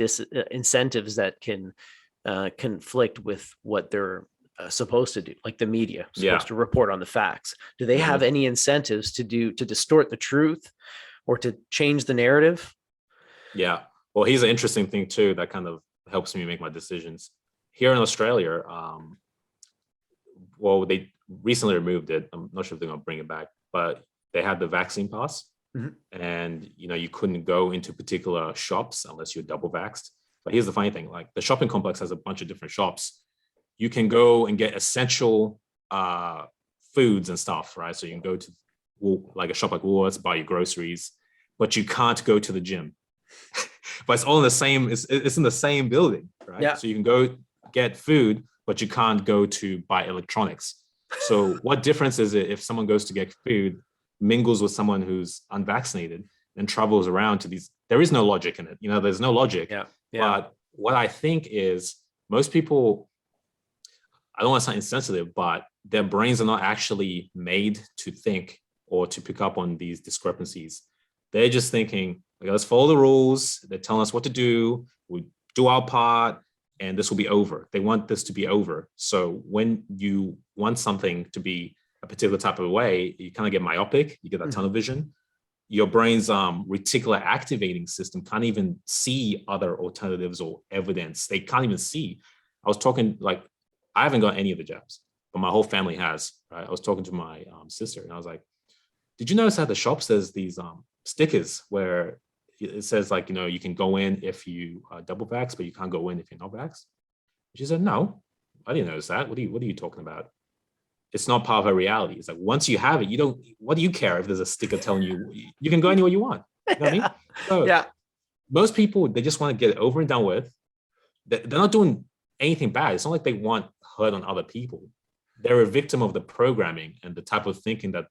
incentives that can conflict with what they're supposed to do? Like the media Yeah. supposed to report on the facts. Do they have any incentives to distort the truth or to change the narrative? Yeah. Well, here's an interesting thing too that kind of helps me make my decisions. Here in Australia, well, they recently removed it. I'm not sure if they're going to bring it back, but they had the vaccine pass, and you couldn't go into particular shops unless you're double vaxxed. But here's the funny thing: like the shopping complex has a bunch of different shops. You can go and get essential foods and stuff, right? So you can go to like a shop like Woolworths, buy your groceries, but you can't go to the gym. But it's all in the same. It's in the same building, right? Yeah. So you can go get food, but you can't go to buy electronics. So what difference is it if someone goes to get food, mingles with someone who's unvaccinated, and travels around to these? There is no logic in it. There's no logic. Yeah. But what I think is most people, I don't want to sound insensitive, but their brains are not actually made to think or to pick up on these discrepancies. They're just thinking, okay, let's follow the rules. They're telling us what to do. We do our part, and this will be over. They want this to be over. So when you want something to be a particular type of way, you kind of get myopic. You get that tunnel vision. Your brain's reticular activating system can't even see other alternatives or evidence. They can't even see. I was talking, like, I haven't got any of the jabs, but my whole family has. Right? I was talking to my sister, and I was like, did you notice at the shops there's these stickers where it says, like, you can go in if you are double vaxxed, but you can't go in if you're not vaxxed? She said, no, I didn't notice that. What are you talking about? It's not part of her reality. It's like, once you have it, what do you care if there's a sticker telling you you can go anywhere you want? You know what I mean? So most people, they just want to get it over and done with. They're not doing anything bad. It's not like they want hurt on other people. They're a victim of the programming and the type of thinking that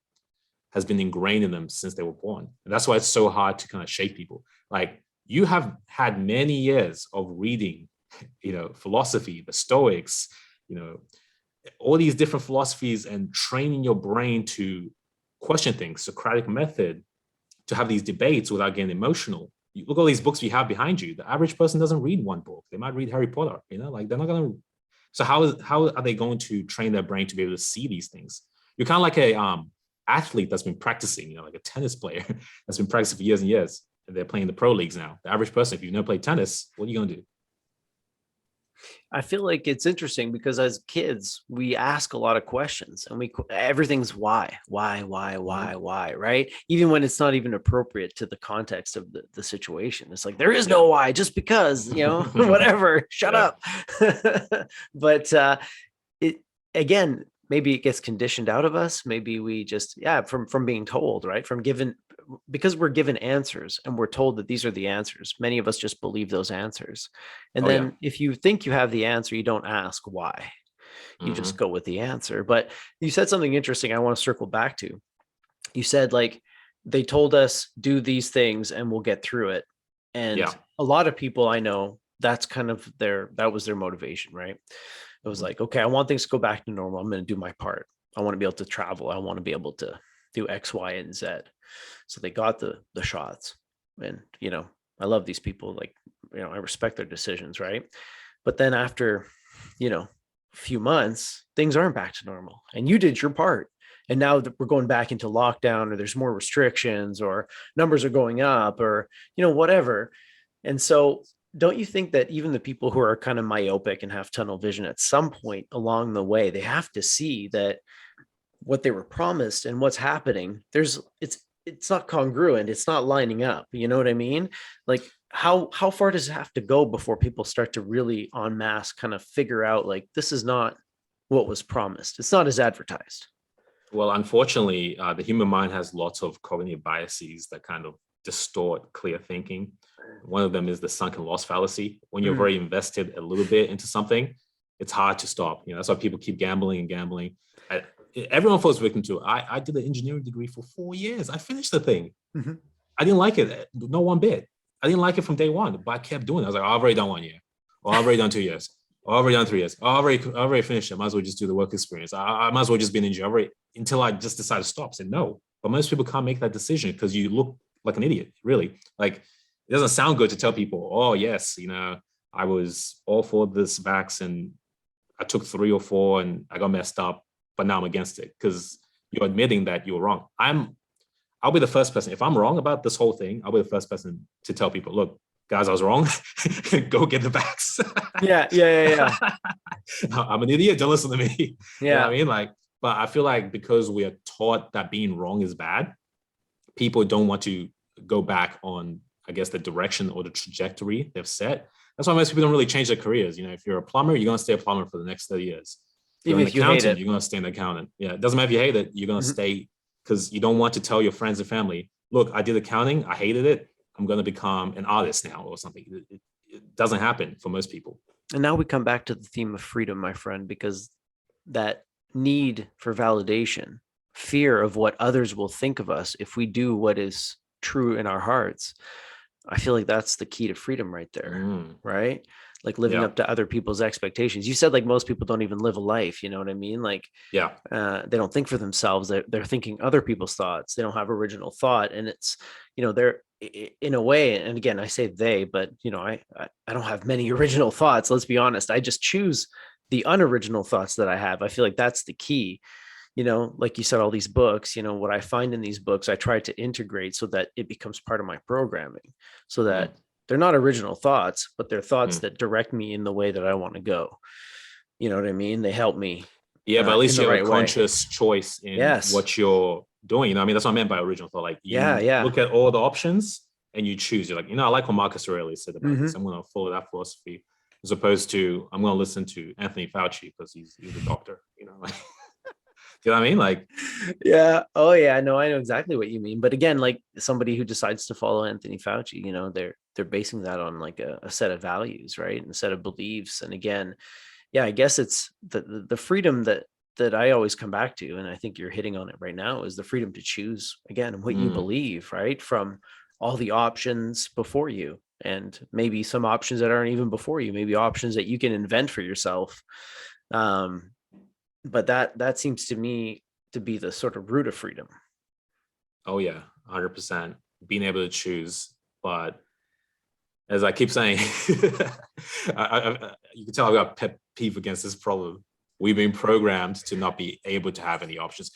has been ingrained in them since they were born. And that's why it's so hard to kind of shake people. Like, you have had many years of reading, philosophy, the Stoics, all these different philosophies, and training your brain to question things, Socratic method, to have these debates without getting emotional. You look at all these books we have behind you. The average person doesn't read one book. They might read Harry Potter, like they're not going to. So how are they going to train their brain to be able to see these things? You're kind of like a athlete that's been practicing, like a tennis player that's been practicing for years and years, and they're playing the pro leagues now. The average person, if you've never played tennis, what are you going to do? I feel like it's interesting because as kids, we ask a lot of questions, and everything's why, right? Even when it's not even appropriate to the context of the situation. It's like, there is no why, just because, whatever, shut up. But it, again, maybe it gets conditioned out of us. Maybe we just, from being told, right? Because we're given answers and we're told that these are the answers. Many of us just believe those answers. And then if you think you have the answer, you don't ask why. You just go with the answer. But you said something interesting I want to circle back to. You said, like, they told us do these things and we'll get through it. And a lot of people I know, that's kind of that was their motivation, right? It was like, okay, I want things to go back to normal. I'm going to do my part. I want to be able to travel. I want to be able to do X, Y, and Z. So they got the shots, and, I love these people. Like, I respect their decisions. Right. But then after, a few months, things aren't back to normal, and you did your part. And now that we're going back into lockdown, or there's more restrictions, or numbers are going up, or, whatever. And so don't you think that even the people who are kind of myopic and have tunnel vision, at some point along the way, they have to see that what they were promised and what's happening, it's not congruent. It's not lining up. You know what I mean? Like, how far does it have to go before people start to really en masse kind of figure out, like, this is not what was promised. It's not as advertised. Well, unfortunately, the human mind has lots of cognitive biases that kind of distort clear thinking. One of them is the sunken loss fallacy. When you're very invested a little bit into something, it's hard to stop. That's why people keep gambling and gambling. Everyone falls victim to it. I did an engineering degree for 4 years. I finished the thing. Mm-hmm. I didn't like it, no one bit. I didn't like it from day one, but I kept doing it. I was like, oh, I've already done 1 year. Or I've already done 2 years. Or I've already done 3 years. Oh, I've already finished it. I might as well just do the work experience. I might as well just be an engineer. Until I just decided to stop. I said no. But most people can't make that decision because you look like an idiot, really. Like, it doesn't sound good to tell people, oh, yes, I was all for this vax and I took 3 or 4 and I got messed up, but now I'm against it because you're admitting that you're wrong. I'll be the first person. If I'm wrong about this whole thing, I'll be the first person to tell people, look, guys, I was wrong. Go get the vax. Yeah. I'm an idiot. Don't listen to me. Yeah. You know what I mean? Like, but I feel like because we are taught that being wrong is bad, people don't want to go back on, I guess, the direction or the trajectory they've set. That's why most people don't really change their careers. If you're a plumber, you're going to stay a plumber for the next 30 years. Even if you hate it, you're going to stay an accountant. Yeah, it doesn't matter if you hate it. You're going to stay because you don't want to tell your friends and family, look, I did accounting. I hated it. I'm going to become an artist now or something. It doesn't happen for most people. And now we come back to the theme of freedom, my friend, because that need for validation, fear of what others will think of us if we do what is true in our hearts, I feel like that's the key to freedom right there, right? Like living up to other people's expectations. You said like most people don't even live a life, you know what I mean? Like, they don't think for themselves. They're thinking other people's thoughts. They don't have original thought. And it's, they're in a way, and again, I say they, but I don't have many original thoughts. Let's be honest. I just choose the unoriginal thoughts that I have. I feel like that's the key. Like you said, all these books, what I find in these books, I try to integrate so that it becomes part of my programming, so that they're not original thoughts, but they're thoughts that direct me in the way that I want to go. You know what I mean? They help me. Yeah, but at least you have a conscious choice in what you're doing. I mean, that's what I meant by original thought. Like, you look at all the options and you choose. You're like, I like what Marcus Aurelius said about this. I'm going to follow that philosophy as opposed to I'm going to listen to Anthony Fauci because he's a doctor. Like. Do you know what I mean? Like, yeah. Oh yeah. No, I know exactly what you mean. But again, like somebody who decides to follow Anthony Fauci, they're basing that on like a set of values, right? And a set of beliefs. And again, I guess it's the freedom that I always come back to. And I think you're hitting on it right now is the freedom to choose again, what you believe, right? From all the options before you, and maybe some options that aren't even before you, maybe options that you can invent for yourself. But that seems to me to be the sort of root of freedom. Oh yeah, 100%. Being able to choose. But as I keep saying, you can tell I've got a pet peeve against this problem. We've been programmed to not be able to have any options.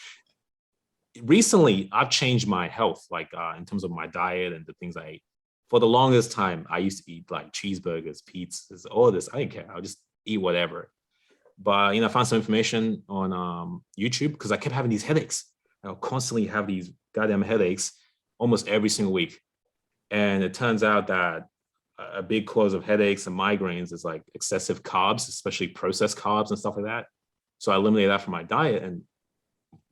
Recently, I've changed my health, like in terms of my diet and the things I ate. For the longest time, I used to eat like cheeseburgers, pizzas, all this. I didn't care. I'll just eat whatever. But I found some information on YouTube because I kept having these headaches. I'll constantly have these goddamn headaches almost every single week. And it turns out that a big cause of headaches and migraines is like excessive carbs, especially processed carbs and stuff like that. So I eliminated that from my diet and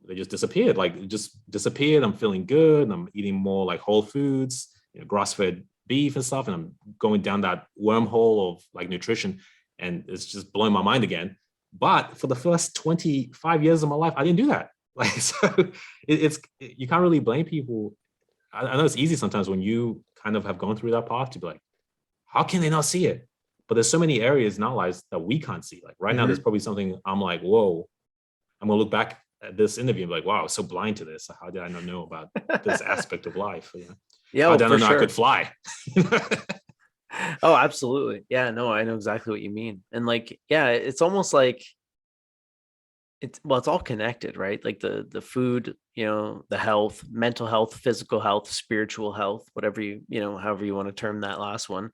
they just disappeared. Like it just disappeared. I'm feeling good. I'm eating more like whole foods, grass-fed beef and stuff. And I'm going down that wormhole of like nutrition and it's just blowing my mind again. But for the first 25 years of my life, I didn't do that. Like, so you can't really blame people. I know it's easy sometimes when you kind of have gone through that path to be like, how can they not see it? But there's so many areas in our lives that we can't see. Like right now, there's probably something I'm like, whoa, I'm going to look back at this interview and be like, wow, I was so blind to this. How did I not know about this aspect of life? Yeah, how did I not know I could fly? Oh, absolutely. Yeah, no, I know exactly what you mean. And like, yeah, it's almost like it's all connected, right? Like the food, the health, mental health, physical health, spiritual health, whatever however you want to term that last one.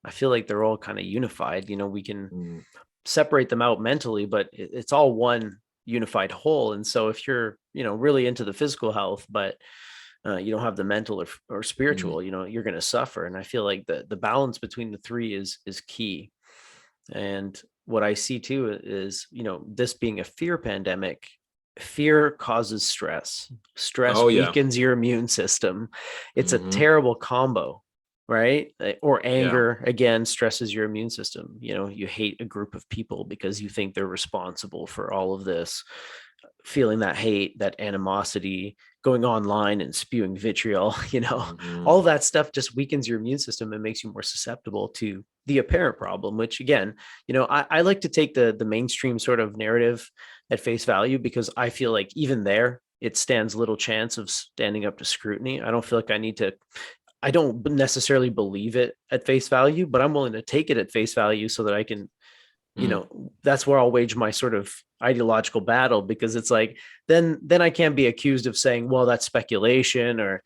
I feel like they're all kind of unified. We can separate them out mentally, but it's all one unified whole. And so if you're, really into the physical health, but you don't have the mental or spiritual, you're going to suffer. And I feel like the balance between the three is key. And what I see too is, this being a fear pandemic, fear causes stress. Stress Oh yeah. weakens your immune system. It's a Hmm. terrible combo, right? Or Yeah. anger, again, stresses your immune system. You hate a group of people because you think they're responsible for all of this. Feeling that hate, that animosity, going online and spewing vitriol, Hmm. all of that stuff just weakens your immune system and makes you more susceptible to the apparent problem, which again, I like to take the mainstream sort of narrative at face value, because I feel like even there, it stands little chance of standing up to scrutiny. I don't feel like I don't necessarily believe it at face value, but I'm willing to take it at face value so that I can, Mm. that's where I'll wage my sort of ideological battle, because it's like, then I can't be accused of saying, well, that's speculation, or,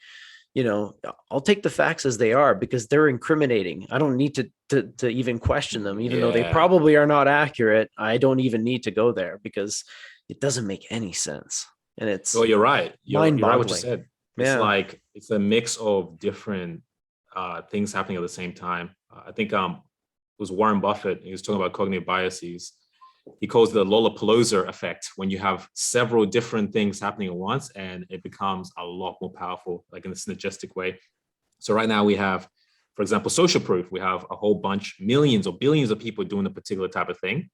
I'll take the facts as they are because they're incriminating. I don't need to even question them, even though they Yeah. probably are not accurate. I don't even need to go there because it doesn't make any sense. And it's Well, you're right. You're right what you mind-boggling. said. It's Yeah. like it's a mix of different things happening at the same time. I think it was Warren Buffett. He was talking about cognitive biases. He calls it the Lollapalooza effect, when you have several different things happening at once and it becomes a lot more powerful, like in a synergistic way. So right now we have, for example, social proof. We have a whole bunch, millions or billions of people doing a particular type of thing.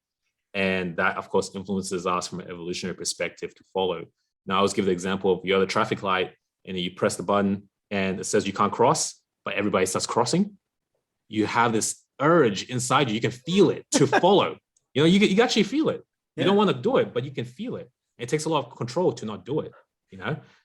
And that, of course, influences us from an evolutionary perspective to follow. Now, I always give the example of you're at a traffic light and you press the button and it says you can't cross, but everybody starts crossing. You have this urge inside you. You can feel it to follow. You actually feel it. You don't Yeah. want to do it, but you can feel it. It takes a lot of control to not do it.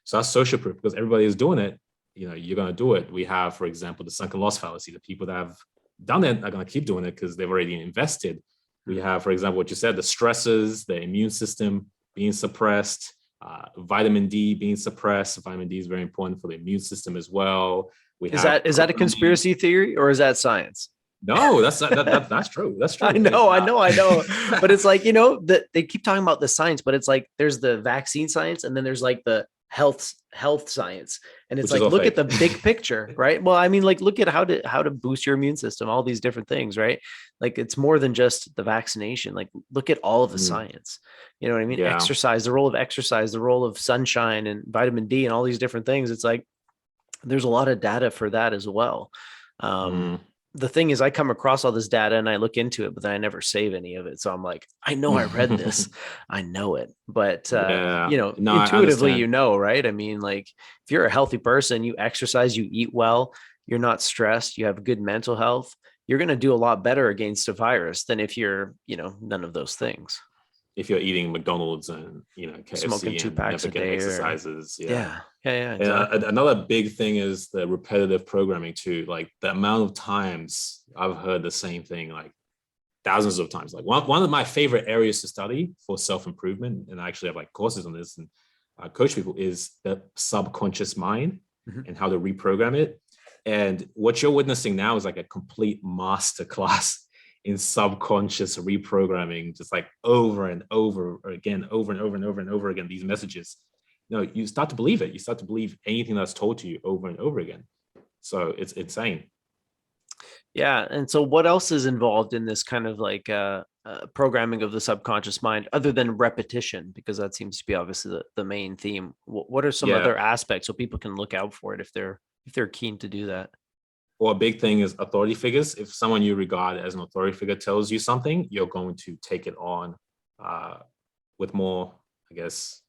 So that's social proof, because everybody is doing it. You're going to do it. We have, for example, the sunken loss fallacy. The people that have done it are going to keep doing it because they've already invested. We have, for example, what you said, the stresses, the immune system being suppressed, vitamin D being suppressed. Vitamin D is very important for the immune system as well. We Is have that is that a programming. conspiracy theory or is that science? No, that's true. That's I true. know, I know. But it's like, that they keep talking about the science, but it's like there's the vaccine science and then there's like the health science. And it's which is like, all look at fake. the big picture, right? Well, I mean, like, look at how to boost your immune system, all these different things, right? Like it's more than just the vaccination. Like look at all of the Mm, science. You know what I mean? yeah. Exercise, the role of exercise, the role of sunshine and vitamin D and all these different things. It's like there's a lot of data for that as well. Um, Mm. the thing is, I come across all this data and I look into it, but then I never save any of it. So I'm like, I know I read this, I know it, but Yeah. No, I intuitively, understand. right? I mean, like if you're a healthy person, you exercise, you eat well, you're not stressed, you have good mental health, you're going to do a lot better against a virus than if you're, none of those things. If you're eating McDonald's and Smoking KFC two and packs never a get day, or exercises, yeah. yeah, And exactly. another big thing is the repetitive programming too. Like the amount of times I've heard the same thing, like thousands of times. Like one of my favorite areas to study for self-improvement, and I actually have like courses on this and coach people, is the subconscious mind Mhm. and how to reprogram it. And what you're witnessing now is like a complete master class in subconscious reprogramming, just like over and over again, over and over and over and over again, these messages. You start to believe it. You start to believe anything that's told to you over and over again. So it's insane. Yeah. And so what else is involved in this kind of like programming of the subconscious mind other than repetition? Because that seems to be obviously the main theme. What are some Yeah. other aspects so people can look out for it if they're keen to do that? Well, a big thing is authority figures. If someone you regard as an authority figure tells you something, you're going to take it on uh, with more, I guess,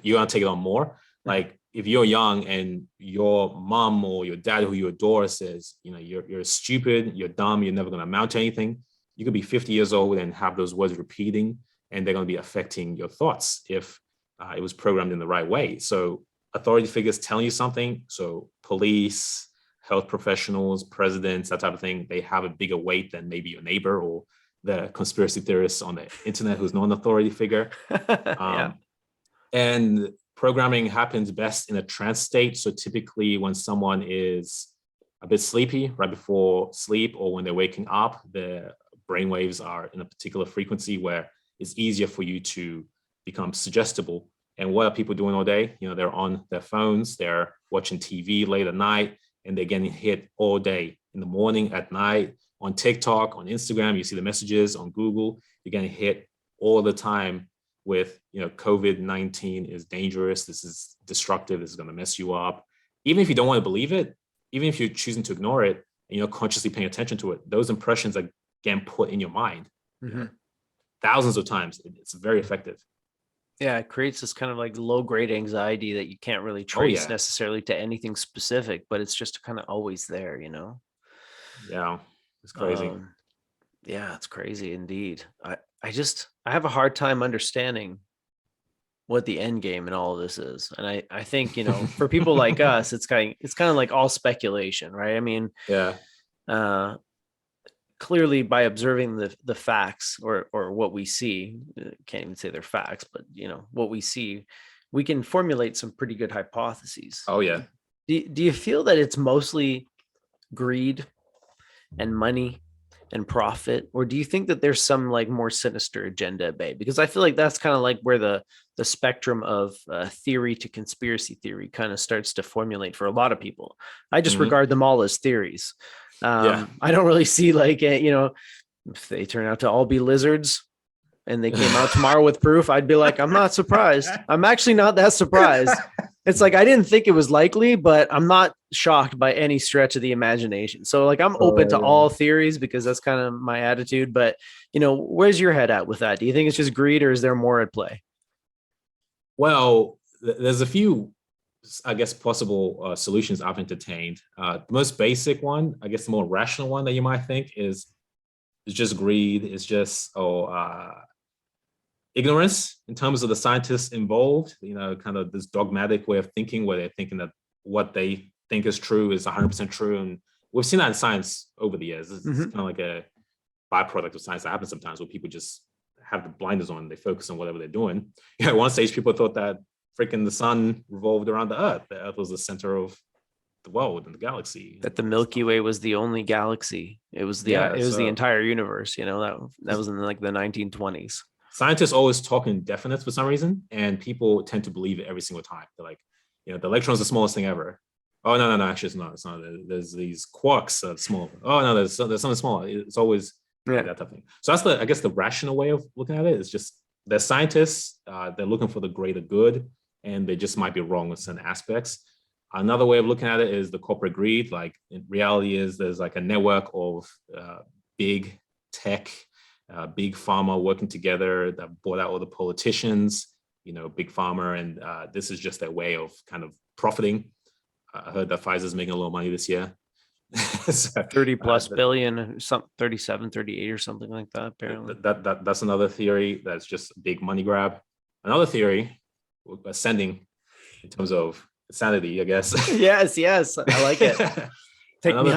you're going to take it on more. Mhm. Like if you're young and your mom or your dad who you adore says, you're stupid, you're dumb, you're never going to amount to anything, you could be 50 years old and have those words repeating, and they're going to be affecting your thoughts if it was programmed in the right way. So authority figures telling you something, so police, health professionals, presidents, that type of thing, they have a bigger weight than maybe your neighbor or the conspiracy theorists on the internet who's not an authority figure. Yeah. Um, and programming happens best in a trance state. So typically when someone is a bit sleepy right before sleep or when they're waking up, the brain waves are in a particular frequency where it's easier for you to become suggestible. And what are people doing all day? They're on their phones, they're watching TV late at night, and they're getting hit all day, in the morning, at night, on TikTok, on Instagram. You see the messages on Google, you're getting hit all the time with, COVID-19 is dangerous, this is destructive, this is going to mess you up. Even if you don't want to believe it, even if you're choosing to ignore it, and you're consciously paying attention to it, those impressions are again put in your mind, thousands of times. It's very effective. Yeah, it creates this kind of like low grade anxiety that you can't really Oh trace yeah, necessarily to anything specific, but it's just kind of always there, you know? yeah, it's crazy. Um, yeah, it's crazy indeed. I have a hard time understanding what the end game in all of this is. And I think, for people like us, it's kind of like all speculation, right? I mean, Yeah. uh, clearly by observing the facts or what we see, can't even say they're facts, but what we see, we can formulate some pretty good hypotheses. Oh yeah. Do you feel that it's mostly greed and money and profit, or do you think that there's some like more sinister agenda at bay? Because I feel like that's kind of like where the spectrum of theory to conspiracy theory kind of starts to formulate for a lot of people. I just regard them all as theories. Yeah. I don't really see like if they turn out to all be lizards and they came out tomorrow with proof, I'd be like, I'm not surprised. I'm actually not that surprised. It's like I didn't think it was likely, but I'm not shocked by any stretch of the imagination. So like I'm open to all theories because that's kind of my attitude. But where's your head at with that? Do you think it's just greed, or is there more at play? Well, there's a few, I guess, possible solutions I've entertained. The most basic one, I guess, the more rational one that you might think is just greed. It's just ignorance in terms of the scientists involved. Kind of this dogmatic way of thinking, where they're thinking that what they think is true is 100% true, and we've seen that in science over the years. It's kind of like a byproduct of science that happens sometimes, where people just have the blinders on and they focus on whatever they're doing. At one stage, people thought that freaking the sun revolved around the earth. The earth was the center of the world and the galaxy. That the Milky Way was the only galaxy. It was the entire universe. That was in like the 1920s. Scientists always talk in definites for some reason, and people tend to believe it every single time. They're like, the electron's the smallest thing ever. Oh no, actually it's not. It's not. There's these quarks that are small. Oh no, there's something small. It's always that type of thing. So that's I guess the rational way of looking at it is just they're scientists. They're looking for the greater good, and they just might be wrong with certain aspects. Another way of looking at it is the corporate greed. Like in reality is there's like a network of big tech, big pharma working together that bought out all the politicians, big pharma. And this is just their way of kind of profiting. I heard that Pfizer's making a lot of money this year. So, 30 plus billion, some 37, 38 or something like that, apparently. That's another theory that's just a big money grab. Another theory, ascending in terms of sanity, I guess. Yes. I like it. Take me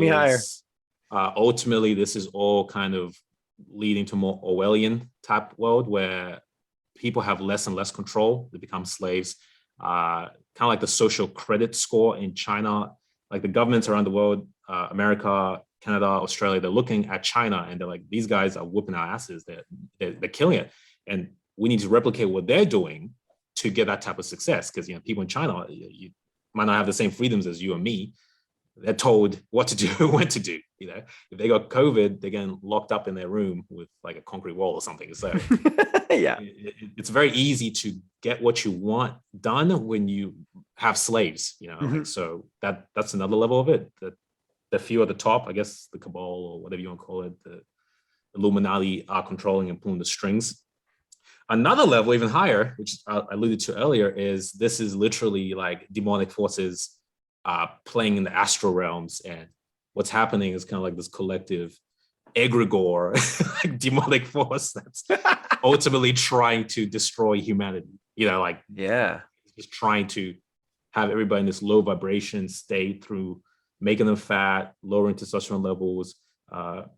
higher. Ultimately, this is all kind of leading to more Orwellian type world where people have less and less control. They become slaves. Kind of like the social credit score in China. Like the governments around the world, America, Canada, Australia, they're looking at China and they're like, these guys are whooping our asses. They're killing it. And we need to replicate what they're doing to get that type of success. Because people in China, you might not have the same freedoms as you and me. They're told what to do, when to do. If they got COVID, they're getting locked up in their room with like a concrete wall or something. So yeah, it's very easy to get what you want done when you have slaves. So that's another level of it. The few at the top, I guess the cabal or whatever you want to call it, the Illuminati are controlling and pulling the strings. Another level, even higher, which I alluded to earlier, is this is literally like demonic forces playing in the astral realms, and what's happening is kind of like this collective egregore, like demonic force that's ultimately trying to destroy humanity. Just trying to have everybody in this low vibration state through making them fat, lowering testosterone levels,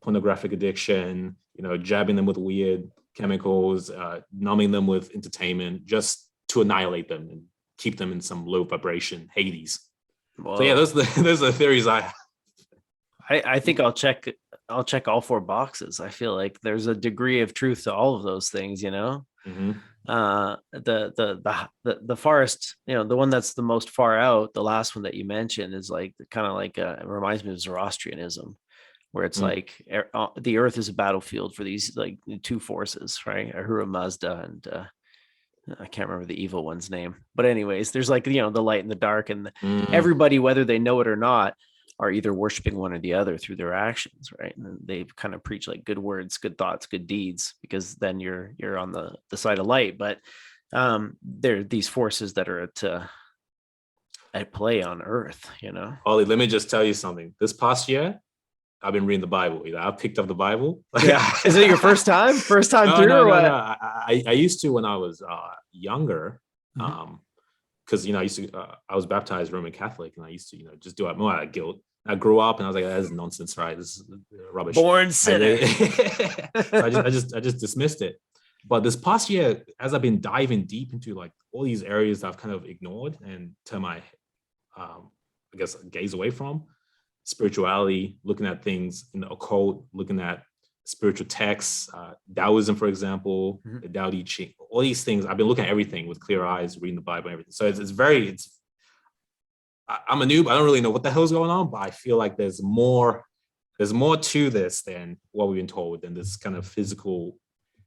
pornographic addiction, jabbing them with weird chemicals, numbing them with entertainment, just to annihilate them and keep them in some low vibration Hades. Whoa. So yeah, those are the theories I think I'll check all four boxes. I feel like there's a degree of truth to all of those things, Mm-hmm. The farthest, the one that's the most far out, the last one that you mentioned is like kind of like it reminds me of Zoroastrianism, where it's Mm. like the earth is a battlefield for these like two forces, right? Ahura Mazda and I can't remember the evil one's name, but anyways, there's like, the light and the dark, and Mm. everybody, whether they know it or not, are either worshiping one or the other through their actions, right? And they kind of preach like good words, good thoughts, good deeds, because then you're on the side of light. But there are these forces that are at play on earth, Ollie, let me just tell you something. This past year, I've been reading the Bible. I picked up the Bible. Yeah. Is it your first time? First time No, through no, or no, no. what? I used to when I was younger, Mhm. because I used to I was baptized Roman Catholic, and I used to just do it more out of guilt. I grew up and I was like, "That's nonsense, right? This is rubbish." Born sinner. So I just dismissed it. But this past year, as I've been diving deep into like all these areas that I've kind of ignored and turned my, I guess, gaze away from, spirituality, looking at things in the occult, looking at spiritual texts, Taoism, for example, Mhm. the Tao Te Ching, all these things. I've been looking at everything with clear eyes, reading the Bible and everything. So I'm a noob. I don't really know what the hell's going on, but I feel like there's more to this than what we've been told, than this kind of physical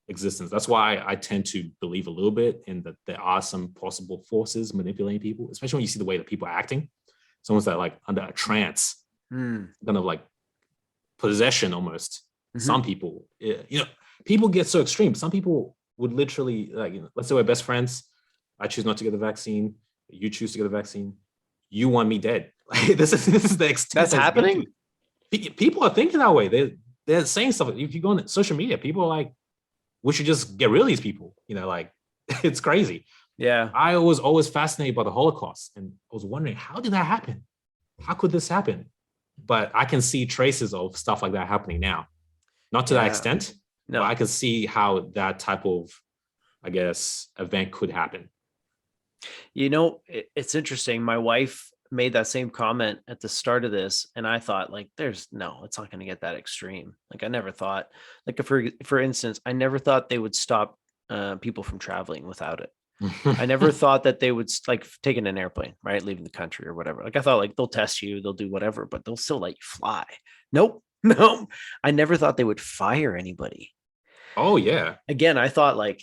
existence. That's why I tend to believe a little bit in that there are some possible forces manipulating people, especially when you see the way that people are acting. Someone's that like under a trance, Mm. kind of like possession almost. Mhm. Some people, people get so extreme. Some people would literally like, let's say we're best friends. I choose not to get the vaccine. You choose to get the vaccine. You want me dead. Like, this is the extent That's that it's getting happening? to. People are thinking that way. They're saying stuff. If you go on social media, people are like, we should just get rid of these people. Like it's crazy. Yeah. I was always fascinated by the Holocaust, and I was wondering, how did that happen? How could this happen? But I can see traces of stuff like that happening now. Not to that Yeah. extent, but No. I could see how that type of, I guess, event could happen. It's interesting. My wife made that same comment at the start of this, and I thought, like, it's not going to get that extreme. Like, I never thought, like, for instance, I never thought they would stop people from traveling without it. I never thought that they would like taking an airplane, right, leaving the country or whatever. Like, I thought like they'll test you, they'll do whatever, but they'll still let you fly. Nope, no. I never thought they would fire anybody. Oh yeah. Again, I thought like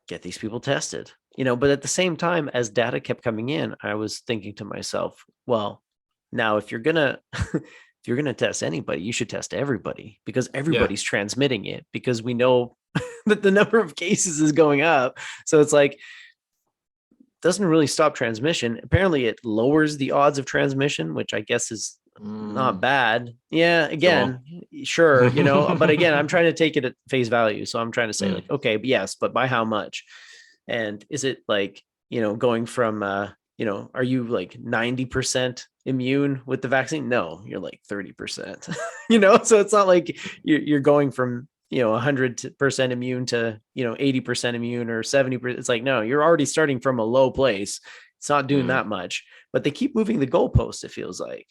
get these people tested, but at the same time, as data kept coming in, I was thinking to myself, well, now if you're gonna if you're gonna test anybody, you should test everybody, because Yeah. everybody's transmitting it, because we know that the number of cases is going up. So it's like, doesn't really stop transmission. Apparently it lowers the odds of transmission, which I guess is not bad. Yeah, Sure. again, sure, but again, I'm trying to take it at face value. So I'm trying to say like, okay, but yes, but by how much? And is it like, going from are you like 90% immune with the vaccine? No, you're like 30%. So it's not like you're going from 100% immune to 80% immune or 70%. It's like, no, you're already starting from a low place. It's not doing that much, but they keep moving the goalpost, it feels like.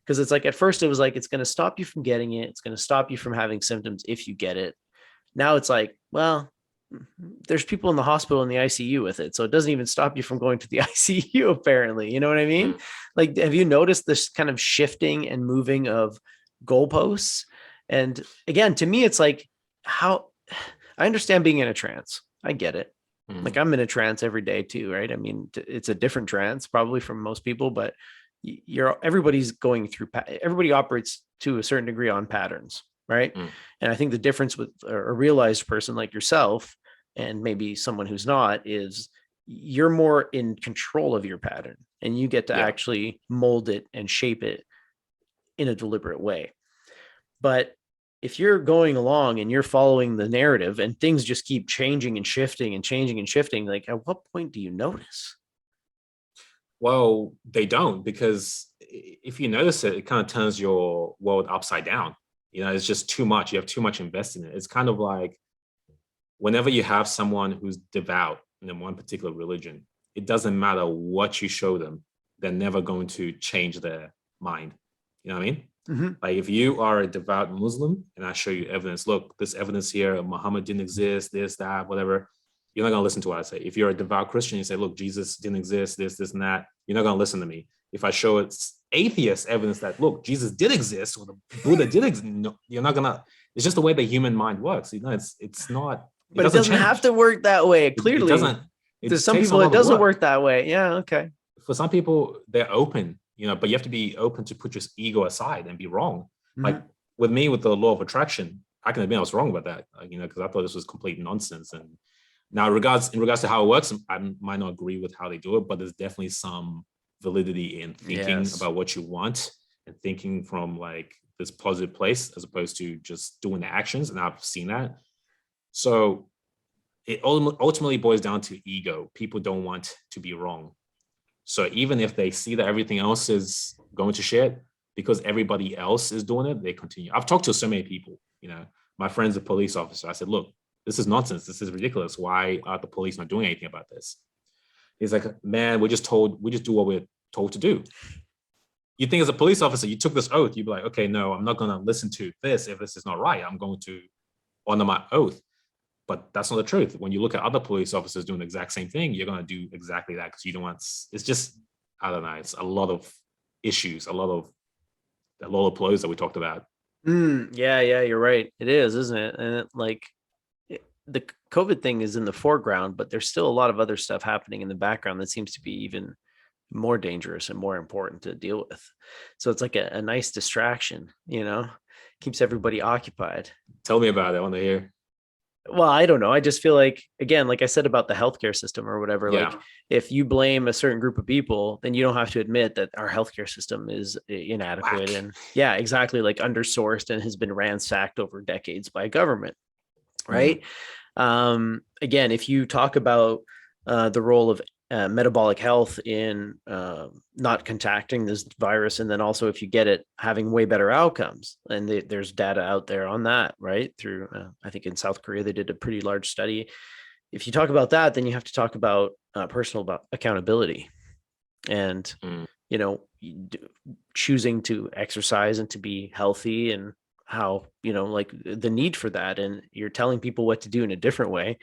Because it's like, at first it was like, it's going to stop you from getting it, it's going to stop you from having symptoms if you get it. Now it's like, well, there's people in the hospital in the ICU with it, so it doesn't even stop you from going to the ICU, apparently. You know what I mean? Like, have you noticed this kind of shifting and moving of goalposts? And again, to me, it's like, how I understand being in a trance. I get it. Like, I'm in a trance every day too, right? I mean, it's a different trance probably from most people, but everybody's going through, everybody operates to a certain degree on patterns, right? And I think the difference with a realized person like yourself and maybe someone who's not is you're more in control of your pattern, and you get to Yeah. actually mold it and shape it in a deliberate way. But if you're going along and you're following the narrative and things just keep changing and shifting and changing and shifting, like, at what point do you notice? Well, they don't, because if you notice it, it kind of turns your world upside down. It's just too much. You have too much invested in it. It's kind of like whenever you have someone who's devout in one particular religion, it doesn't matter what you show them, they're never going to change their mind. You know what I mean? Mm-hmm. Like, if you are a devout Muslim and I show you evidence, look, this evidence here, Muhammad didn't exist, this, that, whatever, you're not going to listen to what I say. If you're a devout Christian, you say, look, Jesus didn't exist, this, and that, you're not going to listen to me. If I show it's atheist evidence that, look, Jesus did exist or the Buddha did exist, no, you're not gonna. It's just the way the human mind works. It's not. It But it doesn't doesn't have change. to work that way. It Clearly, doesn't. there's It some takes a people it lot of doesn't work. work that way. Yeah. Okay. For some people, they're open, but you have to be open to put your ego aside and be wrong. Like Mhm. with me, with the law of attraction, I can admit I was wrong about that, because I thought this was complete nonsense. And now, in regards to how it works, I might not agree with how they do it, but there's definitely some validity in thinking Yes. about what you want and thinking from like this positive place as opposed to just doing the actions. And I've seen that. So it ultimately boils down to ego. People don't want to be wrong. So even if they see that everything else is going to shit, because everybody else is doing it, they continue. I've talked to so many people, my friend's a police officer. I said, look, this is nonsense. This is ridiculous. Why are the police not doing anything about this? He's like, man, we just do what we're told to do. You think as a police officer, you took this oath, you'd be like, okay, no, I'm not going to listen to this if this is not right. I'm going to honor my oath. But that's not the truth. When you look at other police officers doing the exact same thing, you're going to do exactly that because you don't want, it's just, I don't know, it's a lot of issues, a lot of Lollapalooza that we talked about. Yeah, you're right. It is, isn't it? And the COVID thing is in the foreground, but there's still a lot of other stuff happening in the background that seems to be even more dangerous and more important to deal with. So it's like a nice distraction, keeps everybody occupied. Tell me about it. I want to hear. Well, I don't know. I just feel like, again, like I said about the healthcare system or whatever, like Yeah. if you blame a certain group of people, then you don't have to admit that our healthcare system is inadequate. Whack. And yeah, exactly, like undersourced and has been ransacked over decades by government. Right. Again, if you talk about the role of metabolic health in not contacting this virus, and then also if you get it, having way better outcomes, and there's data out there on that, right? Through I think in South Korea they did a pretty large study. If you talk about that, then you have to talk about personal accountability, and Mm. choosing to exercise and to be healthy, and how like the need for that, and you're telling people what to do in a different way.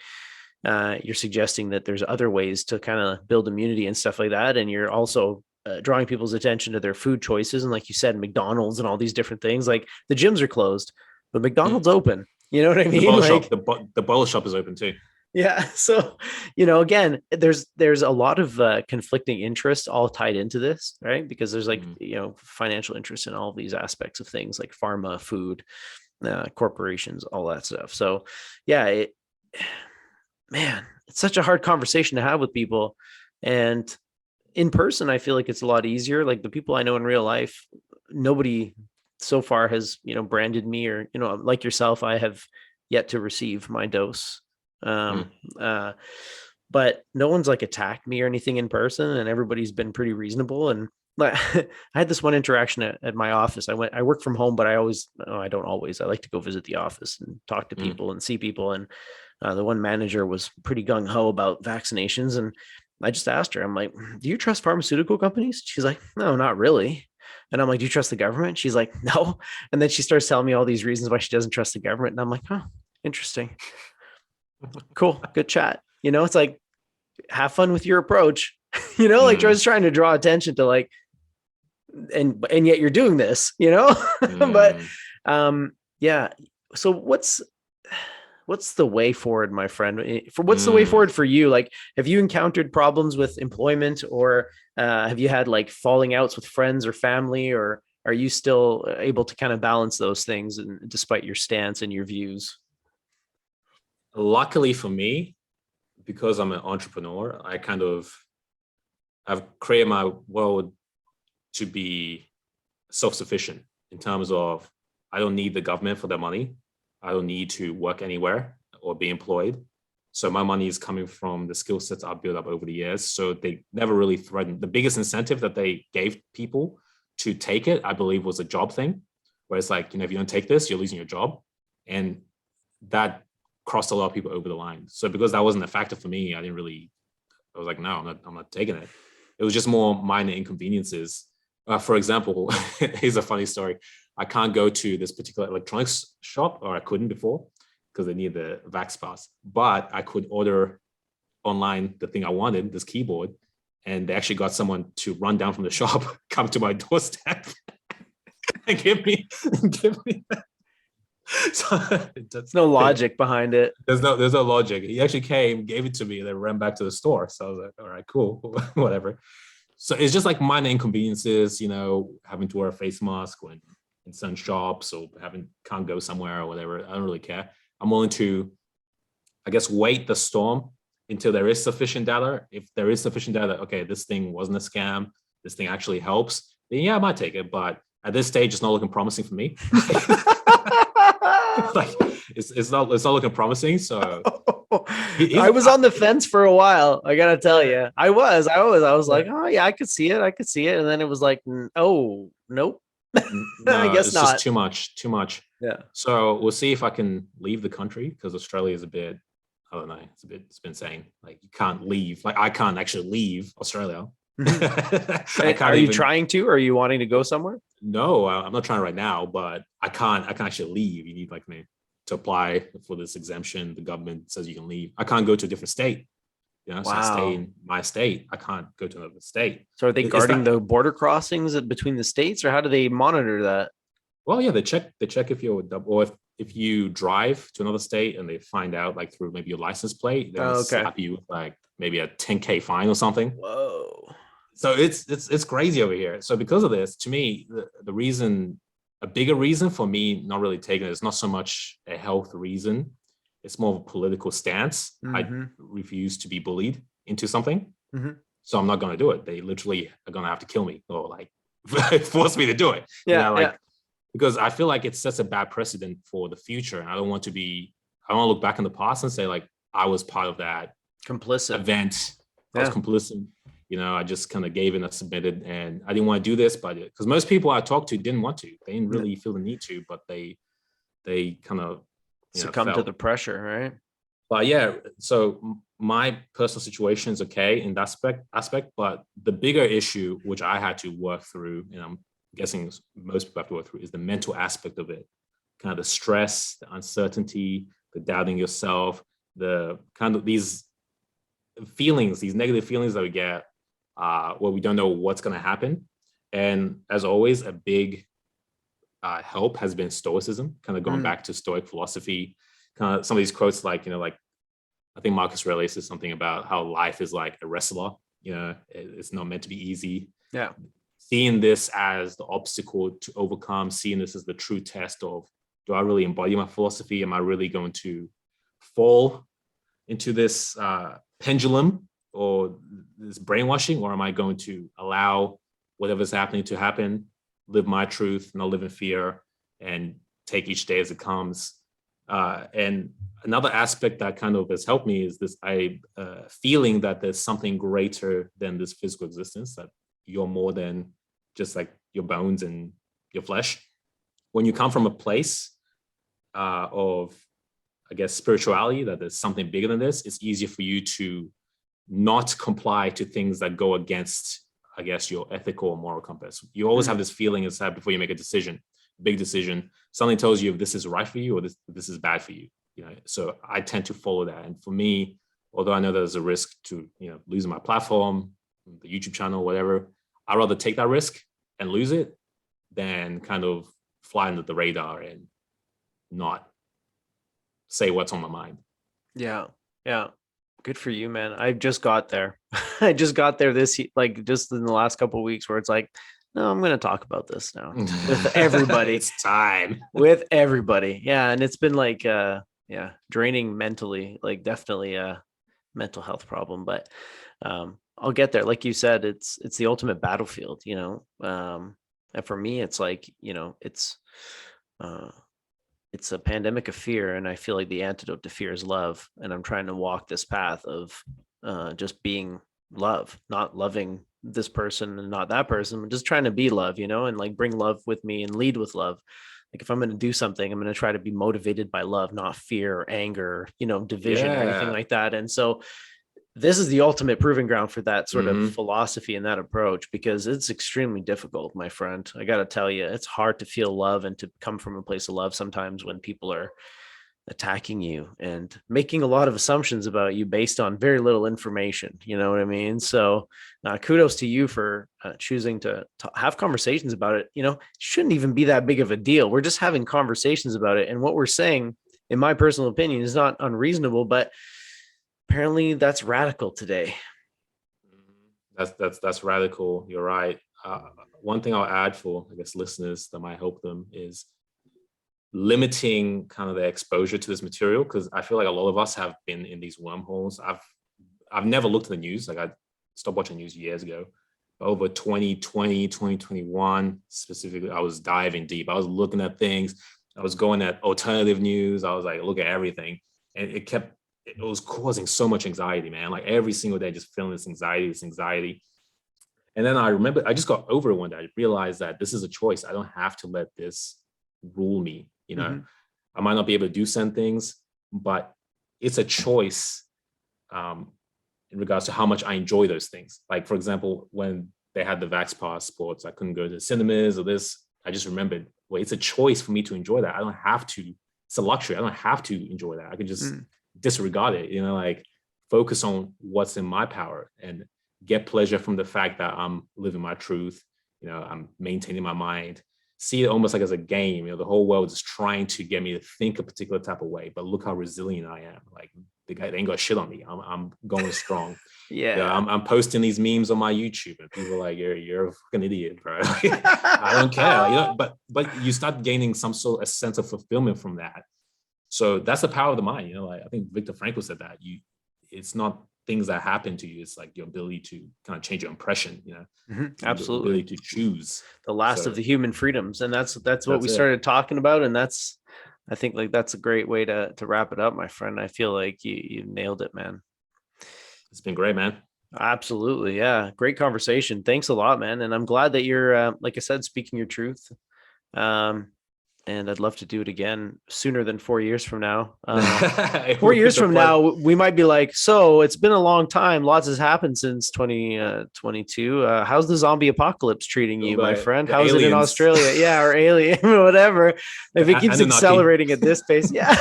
You're suggesting that there's other ways to kind of build immunity and stuff like that, and you're also drawing people's attention to their food choices, and like you said, McDonald's and all these different things. Like the gyms are closed, but McDonald's open. You know what I The mean? bottle Like, shop, the bottle shop is open too. yeah. So, again, there's a lot of conflicting interests all tied into this, right? Because there's like, financial interest in all of these aspects of things like pharma, food, corporations, all that stuff. So yeah, man, it's such a hard conversation to have with people. And in person, I feel like it's a lot easier. Like the people I know in real life, nobody so far has, branded me, or, like yourself, I have yet to receive my dose. But no one's like attacked me or anything in person, and everybody's been pretty reasonable. And I had this one interaction at my office. I work from home, but I don't always, I like to go visit the office and talk to people and see people. And the one manager was pretty gung ho about vaccinations. And I just asked her, I'm like, do you trust pharmaceutical companies? She's like, no, not really. And I'm like, do you trust the government? She's like, no. And then she starts telling me all these reasons why she doesn't trust the government. And I'm like, oh, interesting. Cool. Good chat. It's like, have fun with your approach, like just trying to draw attention to like, and yet you're doing this, but yeah. So what's the way forward, my friend? What's the way forward for you? Like, have you encountered problems with employment, or have you had like falling outs with friends or family, or are you still able to kind of balance those things, and despite your stance and your views? Luckily for me, because I'm an entrepreneur, I've created my world to be self-sufficient in terms of I don't need the government for their money. I don't need to work anywhere or be employed. So my money is coming from the skill sets I've built up over the years. So they never really threatened. The biggest incentive that they gave people to take it, I believe, was a job thing, where it's like, if you don't take this, you're losing your job. And that crossed a lot of people over the line. So because that wasn't a factor for me, I was like, no, I'm not taking it. It was just more minor inconveniences. For example, here's a funny story. I can't go to this particular electronics shop, or I couldn't before, because they need the Vax pass, but I could order online the thing I wanted, this keyboard, and they actually got someone to run down from the shop, come to my doorstep, and give me that. So There's no logic behind it. there's no logic. He actually came, gave it to me, and then ran back to the store. So I was like, all right, cool, whatever. So it's just like minor inconveniences, having to wear a face mask when in some shops, or can't go somewhere or whatever. I don't really care. I'm willing to, I guess, wait the storm until there is sufficient data. If there is sufficient data, okay, this thing wasn't a scam, this thing actually helps, then yeah, I might take it. But at this stage, it's not looking promising for me. Like it's not looking promising. So I was on the fence for a while. I gotta tell you, I was like, oh yeah, I could see it, and then it was like, oh nope. No, I guess it's not. just too much. Yeah. So we'll see if I can leave the country, because Australia is a bit, I don't know, it's been saying like you can't leave. Like I can't actually leave Australia. Are you trying to, or are you wanting to go somewhere? No, I'm not trying right now, but I can't actually leave. You need like me to apply for this exemption. The government says you can leave. I can't go to a different state. So I stay in my state. I can't go to another state. So are they guarding the border crossings between the states, or how do they monitor that? Well, yeah, they check if you're or if you drive to another state and they find out like through maybe your license plate, they'll slap you with like maybe a 10K fine or something. Whoa. So it's crazy over here. So because of this, to me, the reason, a bigger reason for me not really taking it is not so much a health reason. It's more of a political stance. I refuse to be bullied into something. So I'm not going to do it. They literally are going to have to kill me or like force me to do it. Yeah. Because I feel like it sets a bad precedent for the future. And I don't want to look back in the past and say like, I was part of that complicit event. I was complicit. I just kind of gave in and submitted, and I didn't want to do this, but because most people I talked to didn't want to, they didn't really feel the need to, but they kind of succumb to the pressure, right? But yeah, so my personal situation is okay in that aspect, but the bigger issue which I had to work through, and I'm guessing most people have to work through, is the mental aspect of it, kind of the stress, the uncertainty, the doubting yourself, the kind of these feelings, these negative feelings that we get where we don't know what's going to happen. And as always, a big help has been stoicism, kind of going back to Stoic philosophy, kind of some of these quotes like, like I think Marcus Aurelius says something about how life is like a wrestler, it's not meant to be easy. Yeah. Seeing this as the obstacle to overcome, seeing this as the true test of, do I really embody my philosophy? Am I really going to fall into this pendulum or this brainwashing, or am I going to allow whatever's happening to happen, live my truth, not live in fear, and take each day as it comes? And another aspect that kind of has helped me is this feeling that there's something greater than this physical existence, that you're more than just like your bones and your flesh. When you come from a place of, I guess, spirituality, that there's something bigger than this, it's easier for you to not comply to things that go against, I guess, your ethical or moral compass. You always have this feeling inside before you make a decision, big decision. Something tells you if this is right for you or this is bad for you. So I tend to follow that. And for me, although I know there's a risk to losing my platform, the YouTube channel, whatever, I'd rather take that risk and lose it than kind of fly under the radar and not say what's on my mind. Yeah. Good for you, man. I just got there. I just got there just in the last couple of weeks, where it's like, no, I'm going to talk about this now with everybody. It's time with everybody. Yeah. And it's been like, draining mentally, like definitely a mental health problem, but I'll get there. Like you said, it's the ultimate battlefield, and for me, it's like, it's a pandemic of fear, and I feel like the antidote to fear is love. And I'm trying to walk this path of just being love, not loving this person and not that person, but just trying to be love, and like bring love with me and lead with love. Like if I'm going to do something, I'm going to try to be motivated by love, not fear or anger, division or anything like that. And so this is the ultimate proving ground for that sort of philosophy and that approach, because it's extremely difficult, my friend. I got to tell you, it's hard to feel love and to come from a place of love sometimes when people are attacking you and making a lot of assumptions about you based on very little information. You know what I mean? So kudos to you for choosing to have conversations about it. You know, it shouldn't even be that big of a deal. We're just having conversations about it. And what we're saying, in my personal opinion, is not unreasonable, but apparently that's radical today. That's radical. You're right. One thing I'll add for, I guess, listeners that might help them is limiting kind of the exposure to this material, because I feel like a lot of us have been in these wormholes. I've never looked at the news. Like, I stopped watching news years ago. Over 2020, 2021 specifically, I was diving deep. I was looking at things. I was going at alternative news. I was like, look at everything. And it was causing so much anxiety, man. Like, every single day, just feeling this anxiety. And then I remember, I just got over it one day. I realized that this is a choice. I don't have to let this rule me. You know, Mm-hmm. I might not be able to do some things, but it's a choice in regards to how much I enjoy those things. Like, for example, when they had the Vax passports, I couldn't go to cinemas or this. I just remembered, well, it's a choice for me to enjoy that. I don't have to. It's a luxury. I don't have to enjoy that. I can just disregard it. You know, like, focus on what's in my power and get pleasure from the fact that I'm living my truth. You know, I'm maintaining my mind. See it almost like as a game. You know, the whole world is trying to get me to think a particular type of way, but look how resilient I am. Like, they ain't got shit on me. I'm going strong. Yeah. I'm posting these memes on my YouTube, and people are like, you're a fucking idiot, bro. I don't care. You know, but you start gaining some sort of a sense of fulfillment from that. So that's the power of the mind. You know, like, I think Viktor Frankl said that it's not things that happen to you. It's like your ability to kind of change your impression, you know. Absolutely. The ability to choose. The last of the human freedoms. And that's what we started talking about. And I think, like, that's a great way to wrap it up, my friend. I feel like you nailed it, man. It's been great, man. Absolutely. Yeah. Great conversation. Thanks a lot, man. And I'm glad that you're, like I said, speaking your truth. And I'd love to do it again sooner than 4 years from now. 4 years from now, we might be like, so it's been a long time. Lots has happened since 2022. How's the zombie apocalypse treating you, my friend? How's it in Australia? Yeah, or alien, whatever. If it keeps accelerating at this pace, yeah.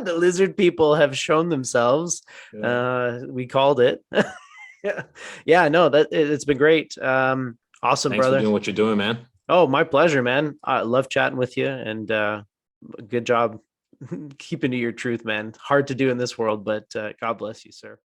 The lizard people have shown themselves. We called it. Yeah, no, it's been great. Awesome, Thanks brother. for doing what you're doing, man. Oh, my pleasure, man. I love chatting with you, and good job keeping to your truth, man. Hard to do in this world, but God bless you, sir.